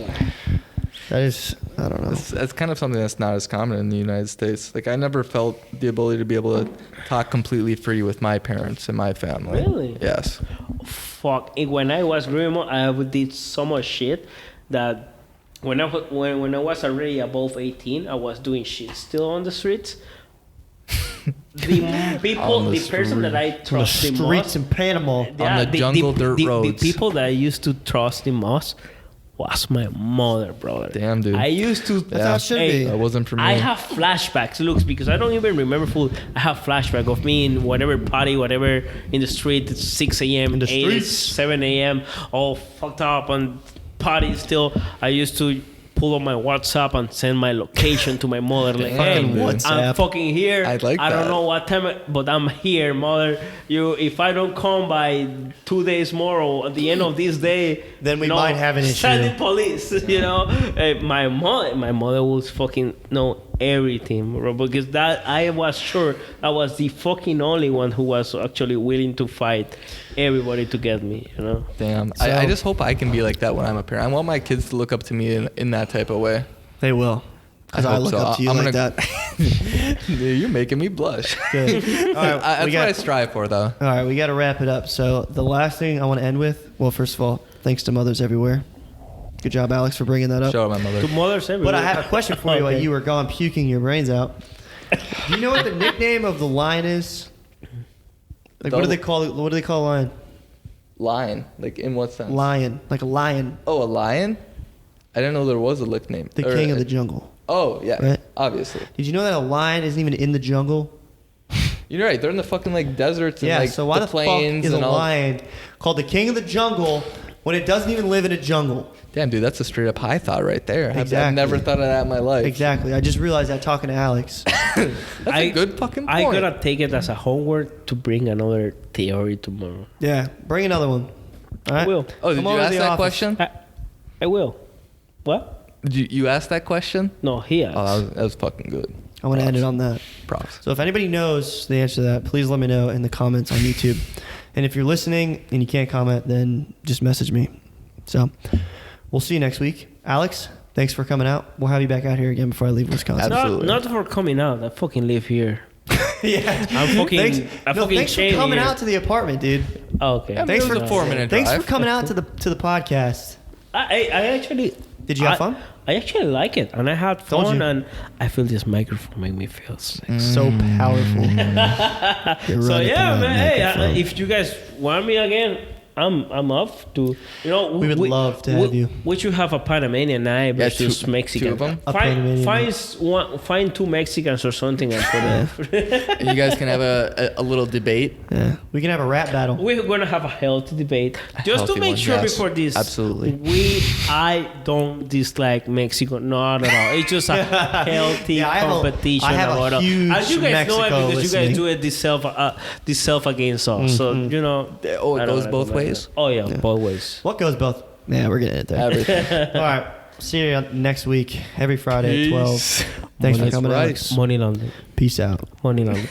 That is, I don't know. it's kind of something that's not as common in the United States. Like, I never felt the ability to be able to talk completely free with my parents and my family. Really? Yes. Fuck. When I was growing up, I did so much shit that when I was already above 18, I was doing shit still on the streets. The person that I trust the Streets most, in Panama. On the jungle dirt roads. The people that I used to trust the most was my mother, brother. Damn, dude. I used to. That's how it should be. That wasn't for me. I have flashbacks, looks, because I don't even remember full. I have flashback of me in whatever party, whatever in the street. It's 6 a.m., In the 8, streets. 7 a.m., all fucked up and party still. I used to pull up my WhatsApp and send my location to my mother. Like, hey, Fucking I'm WhatsApp. fucking here. I like I don't that. know what time, but I'm here, mother. If I don't come by 2 days more or at the end of this day, Then we might have an issue. Send the police, you know. My mother was fucking know everything, bro, because that I was sure I was the fucking only one who was actually willing to fight everybody to get me, you know. Damn. So- I just hope I can be like that when I'm a parent. I want my kids to look up to me in that type of way. They will. Because I hope look so. up to you I'm like gonna- that. Dude, you're making me blush. Good. All right, That's we what I got, strive for, though. all right, we got to wrap it up. So the last thing I want to end with, well, first of all, thanks to mothers everywhere. Good job, Alex, for bringing that up. Shout out my mother. To mothers everywhere. But I have a question for you while Okay. you were gone puking your brains out. Do you know what the nickname of the lion is? Like, what do they call a lion? Lion. Like, in what sense? Lion. Like a lion. Oh, a lion? I didn't know there was a nickname. The king of the jungle. Oh, yeah. Right? Obviously. Did you know that a lion isn't even in the jungle? You're right. They're in the fucking, like, deserts and, Yeah, like, so why the plains fuck is a and all. lion called the king of the jungle when it doesn't even live in a jungle? Damn, dude, that's a straight up high thought right there. I've Exactly. never thought of that in my life. Exactly. I just realized that talking to Alex. That's a good fucking point. I gotta take it as a homework to bring another theory tomorrow. Yeah, bring another one. All right? I will. Oh, did Come you over to ask the that office. question? I will. What? Did you ask that question? No, he asked. Oh, that was fucking good. I want to end it on that. Props. So if anybody knows the answer to that, please let me know in the comments on YouTube. And if you're listening and you can't comment, then just message me. So we'll see you next week. Alex, thanks for coming out. We'll have you back out here again before I leave Wisconsin. Absolutely. Not for coming out. I fucking live here. Yeah. I'm fucking. Thanks for shady coming here. out to the apartment, dude. Oh, okay. Yeah, Thanks it was for a 4-minute drive. Thanks for coming out to the podcast. I actually. Did you have fun? I actually like it, and I had Told fun, you. and I feel this microphone make me feel sick. So powerful. You're So right up yeah, on that man. Hey, microphone. if you guys want me again, I'm up to. We would love to have you. We should have a Panamanian night Yeah, versus two Mexican. of 'em? A Panamanian Find two Mexicans or something and put it. And you guys can have a little debate. Yeah. We can have a rap battle. We're gonna have a healthy debate. Just to healthy make one, sure yes. before this, Absolutely. I don't dislike Mexico, not at all. It's just a healthy Yeah, I have a- competition. I have a about it. huge And you guys know it Mexico because you listening. guys do it this self against us. So you know. Oh, it I don't goes wanna both go back ways? there. Oh yeah, both ways. What goes both? Yeah, we're getting it there. Everything. All right. See you next week, every Friday at 12. Thanks for That's coming right. out. Money laundering. Peace out. Money laundering.